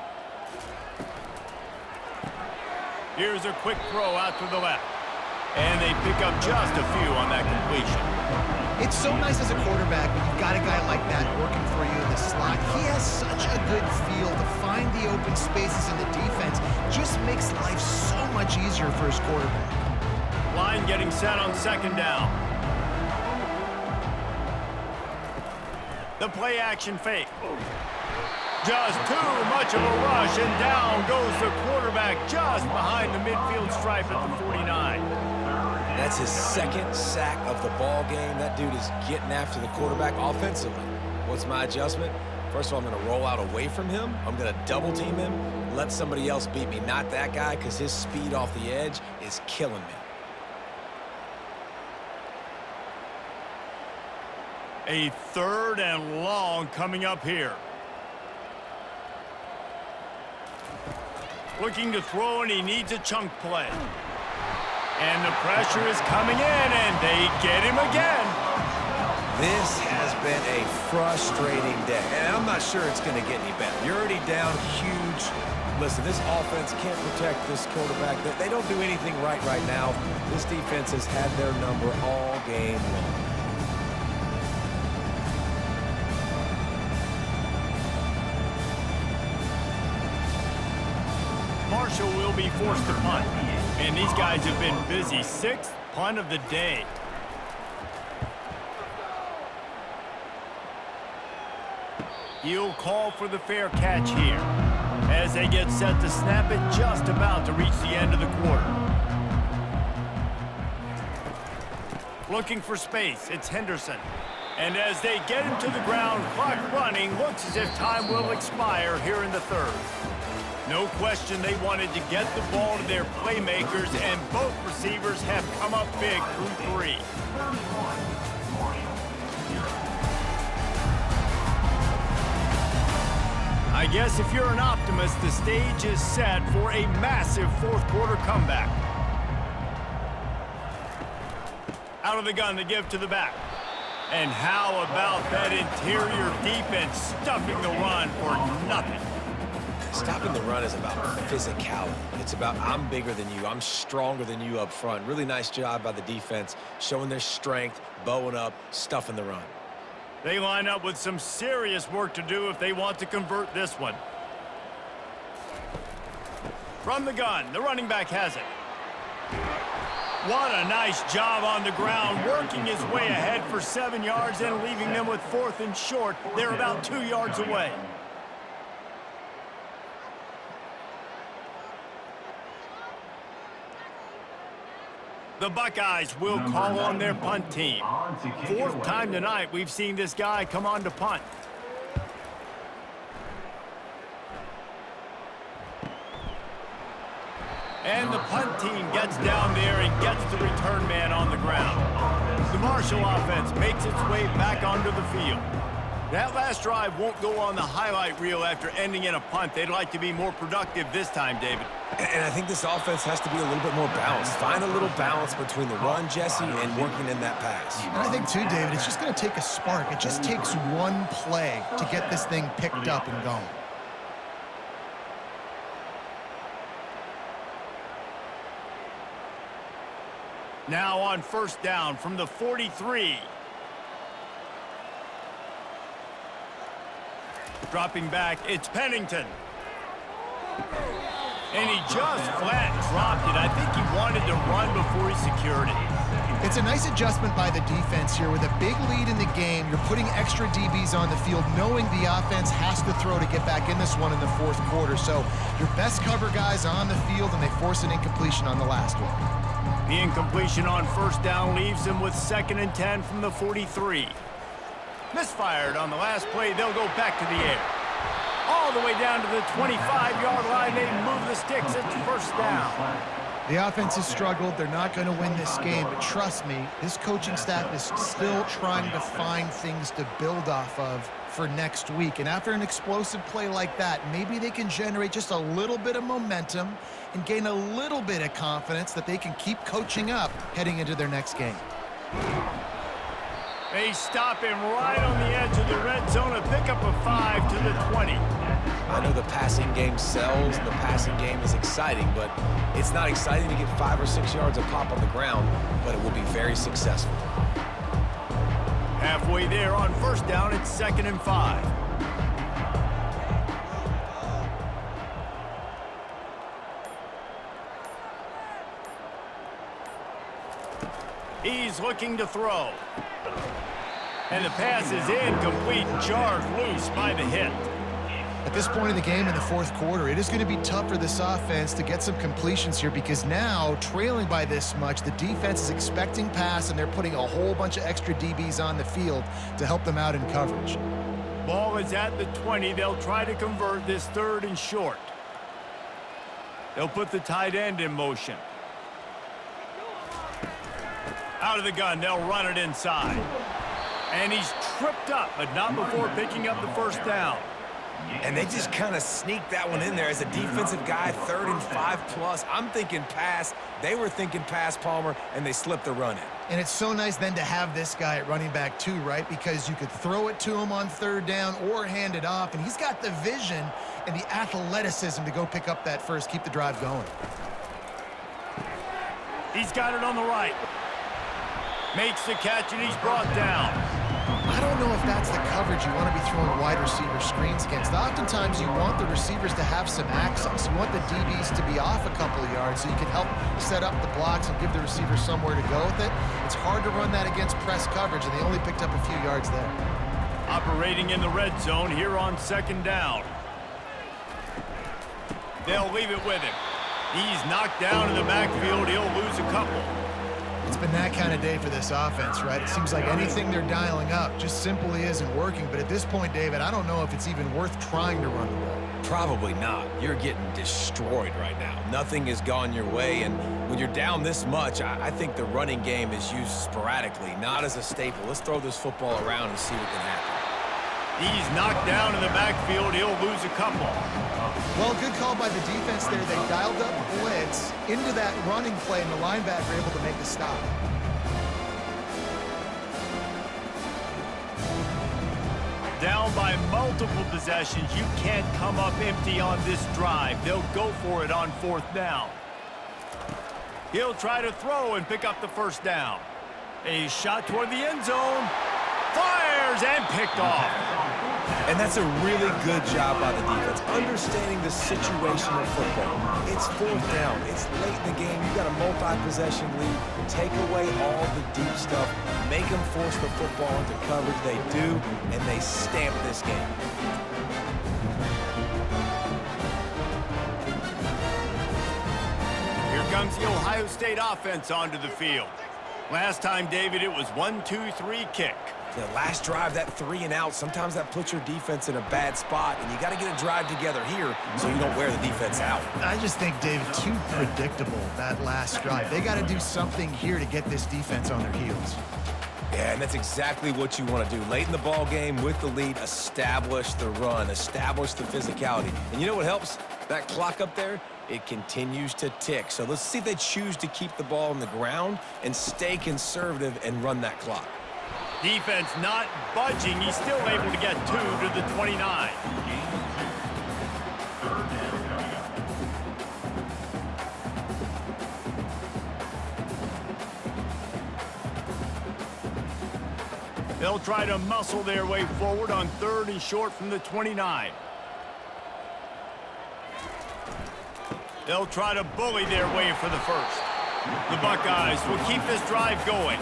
Here's a quick throw out to the left. And they pick up just a few on that completion. It's so nice as a quarterback when you've got a guy like that working for you in the slot. He has such a good feel to find the open spaces in the defense. Just makes life so much easier for his quarterback. Line getting set on 2nd down. The play action fake. Just too much of a rush, and down goes the quarterback just behind the midfield stripe at the 49. That's his 2nd sack of the ball game. That dude is getting after the quarterback offensively. What's my adjustment? First of all, I'm going to roll out away from him. I'm going to double team him, let somebody else beat me, not that guy, because his speed off the edge is killing me. A 3rd and long coming up here. Looking to throw, and he needs a chunk play. And the pressure is coming in, and they get him again. This has been a frustrating day, and I'm not sure it's going to get any better. You're already down huge. Listen, this offense can't protect this quarterback. They don't do anything right now. This defense has had their number all game long. Marshall will be forced to punt. And these guys have been busy. 6th punt of the day. He'll call for the fair catch here as they get set to snap it, just about to reach the end of the quarter. Looking for space, it's Henderson. And as they get him to the ground, clock running, looks as if time will expire here in the 3rd. No question they wanted to get the ball to their playmakers, and both receivers have come up big through 3. I guess if you're an optimist, the stage is set for a massive 4th quarter comeback. Out of the gun to give to the back. And how about that interior defense stuffing the run for nothing? Stopping the run is about physicality. It's about I'm bigger than you, I'm stronger than you up front. Really nice job by the defense, showing their strength, bowing up, stuffing the run. They line up with some serious work to do if they want to convert this one. From the gun, the running back has it. What a nice job on the ground, working his way ahead for 7 yards and leaving them with 4th and short. They're about 2 yards away. The Buckeyes will call on their punt team. 4th time tonight we've seen this guy come on to punt. And the punt team gets down there and gets the return man on the ground. The Marshall offense makes its way back onto the field. That last drive won't go on the highlight reel after ending in a punt. They'd like to be more productive this time, David. And I think this offense has to be a little bit more balanced. Find a little balance between the run, Jesse, and working in that pass. And I think, too, David, it's just going to take a spark. It just takes one play to get this thing picked up and going. Now on first down from the 43. Dropping back, it's Pennington. And he just flat dropped it. I think he wanted to run before he secured it. It's a nice adjustment by the defense here. With a big lead in the game, you're putting extra DBs on the field, knowing the offense has to throw to get back in this one in the fourth quarter. So your best cover guys on the field, and they force an incompletion on the last one. The incompletion on first down leaves them with 2nd and 10 from the 43. Misfired on the last play. They'll go back to the air. All the way down to the 25-yard line. They move the sticks. It's first down. The offense has struggled. They're not going to win this game, but trust me, this coaching staff is still trying to find things to build off of for next week. And after an explosive play like that, maybe they can generate just a little bit of momentum and gain a little bit of confidence that they can keep coaching up heading into their next game. They stop him right on the edge of the red zone, a pickup of 5 to the 20. I know the passing game sells and the passing game is exciting, but it's not exciting to get 5 or 6 yards of pop on the ground, but it will be very successful. Halfway there on first down, it's 2nd and 5. He's looking to throw. And the pass is incomplete, jarred loose by the hit. At this point in the game in the fourth quarter, it is going to be tough for this offense to get some completions here, because now, trailing by this much, the defense is expecting pass, and they're putting a whole bunch of extra DBs on the field to help them out in coverage. Ball is at the 20. They'll try to convert this 3rd and short. They'll put the tight end in motion. Out of the gun, they'll run it inside. And he's tripped up, but not before picking up the first down. And they just kind of sneaked that one in there as a defensive guy, 3rd and 5+. I'm thinking pass. They were thinking pass, Palmer, and they slipped the run in. And it's so nice then to have this guy at running back too, right? Because you could throw it to him on 3rd down or hand it off, and he's got the vision and the athleticism to go pick up that first, keep the drive going. He's got it on the right. Makes the catch, and he's brought down. I don't know if that's the coverage you want to be throwing wide receiver screens against. Oftentimes, you want the receivers to have some access. You want the DBs to be off a couple of yards so you can help set up the blocks and give the receiver somewhere to go with it. It's hard to run that against press coverage, and they only picked up a few yards there. Operating in the red zone here on 2nd down. They'll leave it with him. He's knocked down in the backfield. He'll lose a couple. It's been that kind of day for this offense, right? It seems like anything they're dialing up just simply isn't working. But at this point, David, I don't know if it's even worth trying to run the ball. Probably not. You're getting destroyed right now. Nothing has gone your way, and when you're down this much, I think the running game is used sporadically, not as a staple. Let's throw this football around and see what can happen. He's knocked down in the backfield. He'll lose a couple. Well, good call by the defense there. They dialed up blitz into that running play, and the linebacker able to make the stop. Down by multiple possessions. You can't come up empty on this drive. They'll go for it on 4th down. He'll try to throw and pick up the first down. A shot toward the end zone. Fires and picked off. And that's a really good job by the defense, understanding the situation of football. It's 4th down. It's late in the game. You've got a multi-possession lead. Take away all the deep stuff. Make them force the football into coverage. They do, and they stamp this game. Here comes the Ohio State offense onto the field. Last time, David, it was 1-2-3 kick. The last drive, that 3 and out, sometimes that puts your defense in a bad spot, and you got to get a drive together here so you don't wear the defense out. I just think, David, too predictable, that last drive. They got to do something here to get this defense on their heels. Yeah, and that's exactly what you want to do. Late in the ball game with the lead, establish the run, establish the physicality. And you know what helps? That clock up there, it continues to tick. So let's see if they choose to keep the ball on the ground and stay conservative and run that clock. Defense not budging. He's still able to get 2 to the 29. They'll try to muscle their way forward on 3rd and short from the 29. They'll try to bully their way for the first. The Buckeyes will keep this drive going.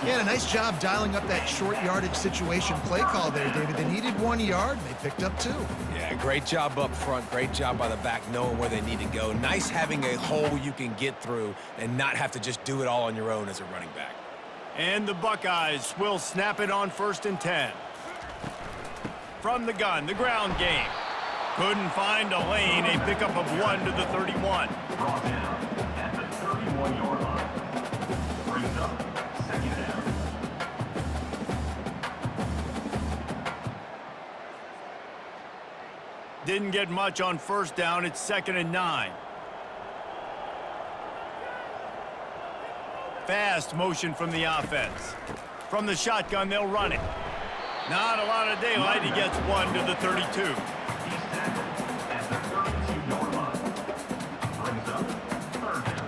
Yeah, a nice job dialing up that short yardage situation play call there, David. They needed 1 yard, and they picked up 2. Yeah, great job up front. Great job by the back knowing where they need to go. Nice having a hole you can get through and not have to just do it all on your own as a running back. And the Buckeyes will snap it on 1st and 10. From the gun, the ground game. Couldn't find a lane. A pickup of 1 to the 31. Brought down at the 31-yard line. Brings up 2nd down. Didn't get much on 1st down. It's 2nd and 9. Fast motion from the offense. From the shotgun, they'll run it. Not a lot of daylight. He gets 1 to the 32. He's tackled at the 32-yard line. Brings up 3rd down.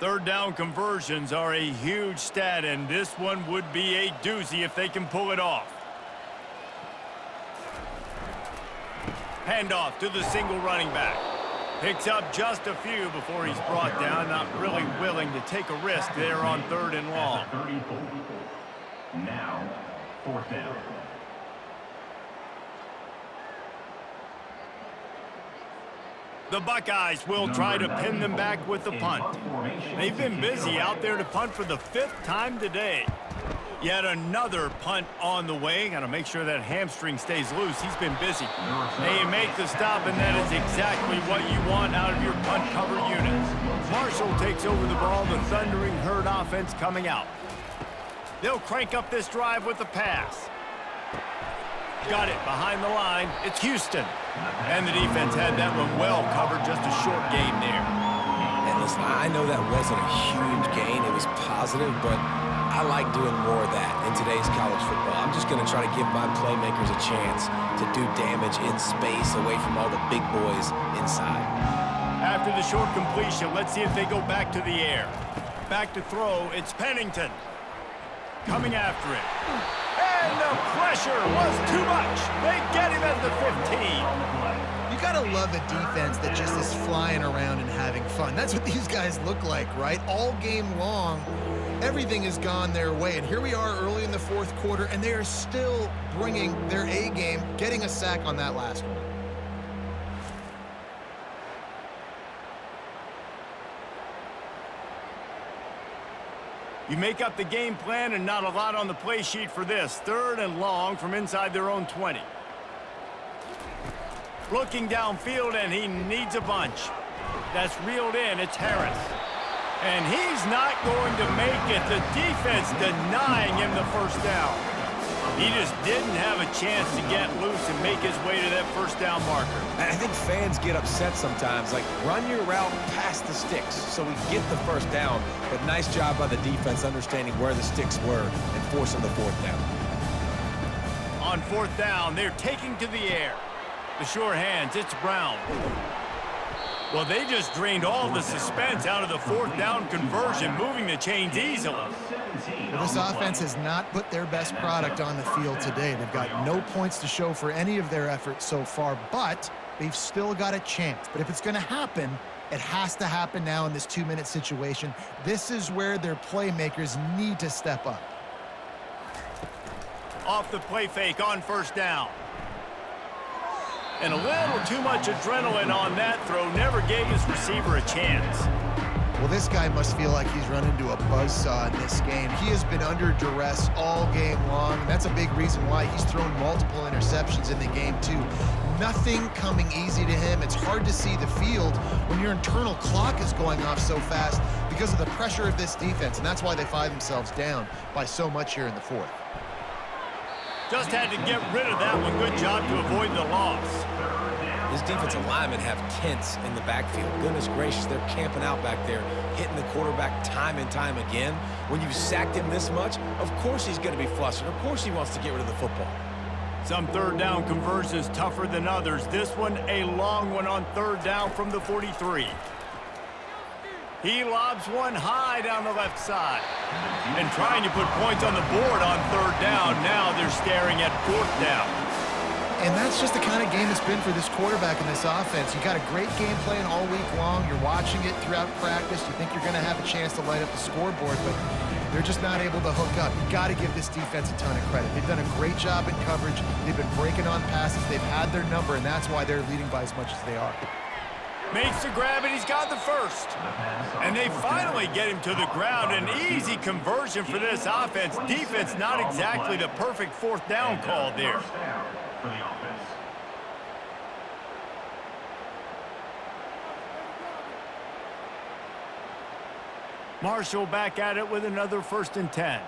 Third down conversions are a huge stat, and this one would be a doozy if they can pull it off. Handoff to the single running back. Picks up just a few before he's brought down. Not really willing to take a risk there on 3rd and long. 34. Now, 4th down. The Buckeyes will try to pin them back with the punt. They've been busy out there to punt for the 5th time today. Yet another punt on the way. Got to make sure that hamstring stays loose. He's been busy. They make the stop, and that is exactly what you want out of your punt cover units. Marshall takes over the ball. The Thundering Herd offense coming out. They'll crank up this drive with the pass. Got it behind the line. It's Houston. And the defense had that one well covered. Just a short game there. And listen, I know that wasn't a huge gain. It was positive, but I like doing more of that in today's college football. I'm just going to try to give my playmakers a chance to do damage in space away from all the big boys inside. After the short completion, let's see if they go back to the air. Back to throw, it's Pennington. Coming after it. And the pressure was too much. They get him at the 15. You gotta love a defense that just is flying around and having fun. That's what these guys look like, right? All game long, everything has gone their way. And here we are early in the 4th quarter, and they are still bringing their A game, getting a sack on that last one. You make up the game plan and not a lot on the play sheet for this. 3rd and long from inside their own 20. Looking downfield, and he needs a bunch. That's reeled in. It's Harris. And he's not going to make it. The defense denying him the 1st down. He just didn't have a chance to get loose and make his way to that 1st down marker. I think fans get upset sometimes, like run your route past the sticks so we get the 1st down. But nice job by the defense understanding where the sticks were and forcing the 4th down. On 4th down, they're taking to the air. The sure hands, it's Brown. Well, they just drained all the suspense out of the 4th down conversion, moving the chains easily. Well, this offense has not put their best product on the field today. They've got no points to show for any of their efforts so far, but they've still got a chance. But if it's going to happen, it has to happen now in this 2-minute situation. This is where their playmakers need to step up. Off the play fake on 1st down. And a little too much adrenaline on that throw never gave his receiver a chance. Well, this guy must feel like he's run into a buzzsaw in this game. He has been under duress all game long, and that's a big reason why he's thrown multiple interceptions in the game, too. Nothing coming easy to him. It's hard to see the field when your internal clock is going off so fast because of the pressure of this defense, and that's why they find themselves down by so much here in the fourth. Just had to get rid of that one. Good job to avoid the loss. His defensive linemen have tents in the backfield. Goodness gracious, they're camping out back there, hitting the quarterback time and time again. When you've sacked him this much, of course he's going to be flustered. Of course he wants to get rid of the football. Some third down conversions tougher than others. This one a long one on third down from the 43. He lobs one high down the left side. And trying to put points on the board on third down. Now they're staring at fourth down. And that's just the kind of game it's been for this quarterback in this offense. You got a great game plan all week long. You're watching it throughout practice. You think you're going to have a chance to light up the scoreboard, but they're just not able to hook up. You got to give this defense a ton of credit. They've done a great job in coverage. They've been breaking on passes. They've had their number, and that's why they're leading by as much as they are. Makes the grab, and he's got the first. And they finally get him to the ground. An easy conversion for this offense. Defense not exactly the perfect fourth down call there. For the offense. Marshall back at it with another 1st and 10.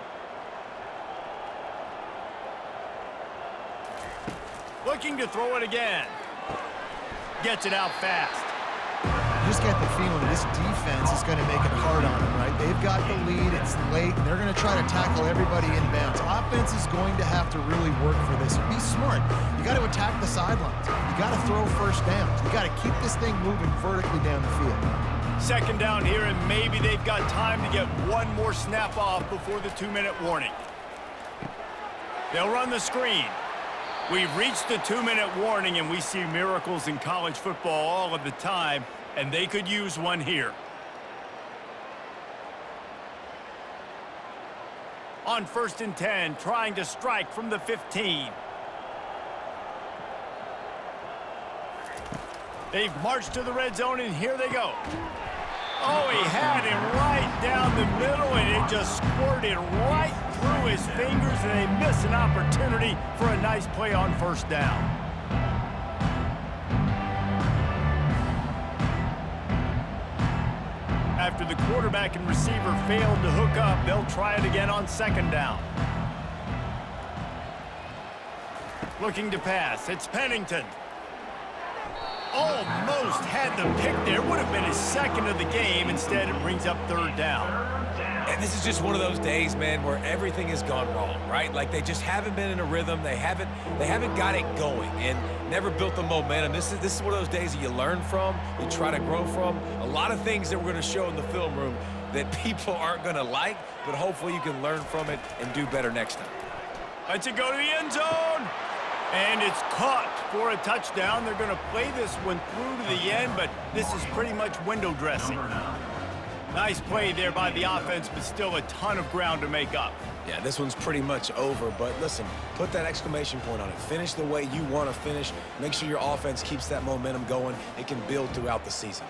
Looking to throw it again. Gets it out fast. You just get the feeling this defense is going to make it hard on them, right? They've got the lead, it's late, and they're going to try to tackle everybody inbounds. Offense is going to have to really work for this. Be smart. You got to attack the sidelines. You got to throw first downs. You got to keep this thing moving vertically down the field. 2nd down here, and maybe they've got time to get one more snap off before the 2-minute warning. They'll run the screen. We've reached the 2-minute warning, and we see miracles in college football all of the time, and they could use one here. On 1st and 10, trying to strike from the 15. They've marched to the red zone, and here they go. Oh, he had him right down the middle, and it just squirted right through his fingers, and they miss an opportunity for a nice play on 1st down. After the quarterback and receiver failed to hook up, they'll try it again on 2nd down. Looking to pass, it's Pennington. Almost had the pick there. Would have been his 2nd of the game. Instead, it brings up 3rd down. And this is just one of those days, man, where everything has gone wrong, right? Like they just haven't been in a rhythm. They haven't got it going and never built the momentum. This is one of those days that you learn from, you try to grow from. A lot of things that we're going to show in the film room that people aren't going to like, but hopefully you can learn from it and do better next time. Let's it go to the end zone. And it's caught for a touchdown. They're going to play this one through to the end, but this is pretty much window dressing. Nice play there by the offense, but still a ton of ground to make up. Yeah, this one's pretty much over, but listen, put that exclamation point on it. Finish the way you want to finish. Make sure your offense keeps that momentum going. It can build throughout the season.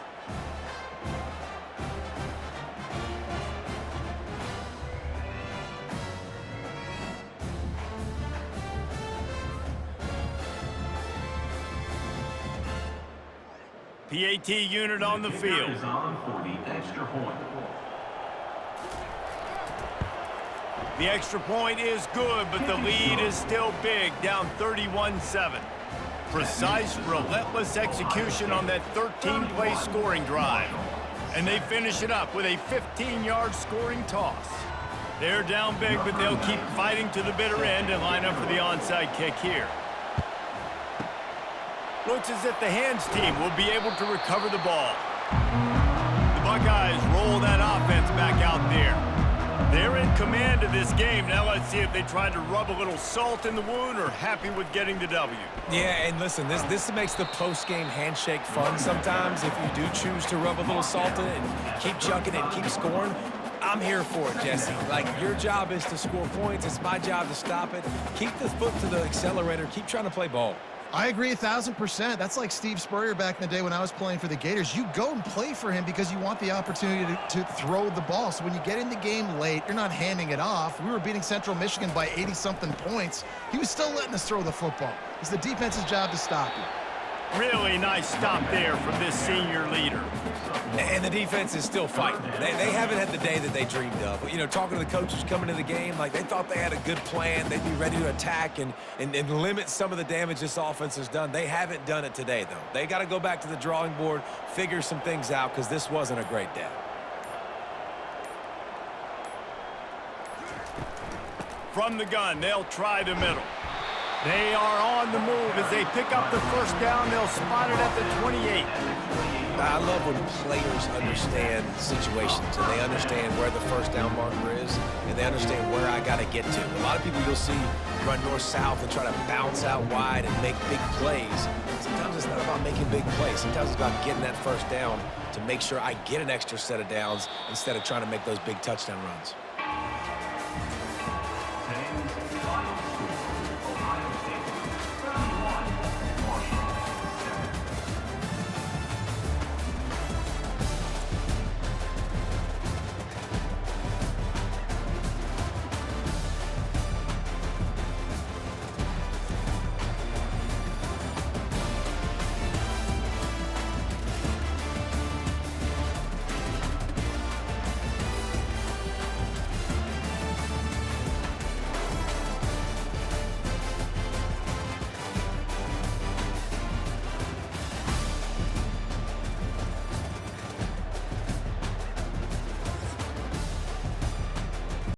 PAT unit on the field. Is on for the extra point. The extra point is good, but the lead is still big, down 31-7. Precise, relentless execution on that 13-play scoring drive. And they finish it up with a 15-yard scoring toss. They're down big, but they'll keep fighting to the bitter end and line up for the onside kick here. Looks as if the hands team will be able to recover the ball. The Buckeyes roll that offense back out there. They're in command of this game. Now let's see if they try to rub a little salt in the wound or happy with getting the W. Yeah, and listen, this makes the post-game handshake fun sometimes. If you do choose to rub a little salt in it and keep chucking it and keep scoring, I'm here for it, Jesse. Like, your job is to score points. It's my job to stop it. Keep the foot to the accelerator. Keep trying to play ball. I agree 1,000%. That's like Steve Spurrier back in the day when I was playing for the Gators. You go and play for him because you want the opportunity to throw the ball. So when you get in the game late, you're not handing it off. We were beating Central Michigan by 80-something points. He was still letting us throw the football. It's the defense's job to stop you. Really nice stop there from this senior leader. And the defense is still fighting. They haven't had the day that they dreamed of. You know, talking to the coaches coming into the game, like they thought they had a good plan. They'd be ready to attack and limit some of the damage this offense has done. They haven't done it today, though. They got to go back to the drawing board, figure some things out, because this wasn't a great day. From the gun, they'll try the middle. They are on the move as they pick up the first down. They'll spot it at the 28. I love when players understand situations and they understand where the first down marker is and they understand where I got to get to. A lot of people you'll see run north-south and try to bounce out wide and make big plays. Sometimes it's not about making big plays. Sometimes it's about getting that first down to make sure I get an extra set of downs instead of trying to make those big touchdown runs.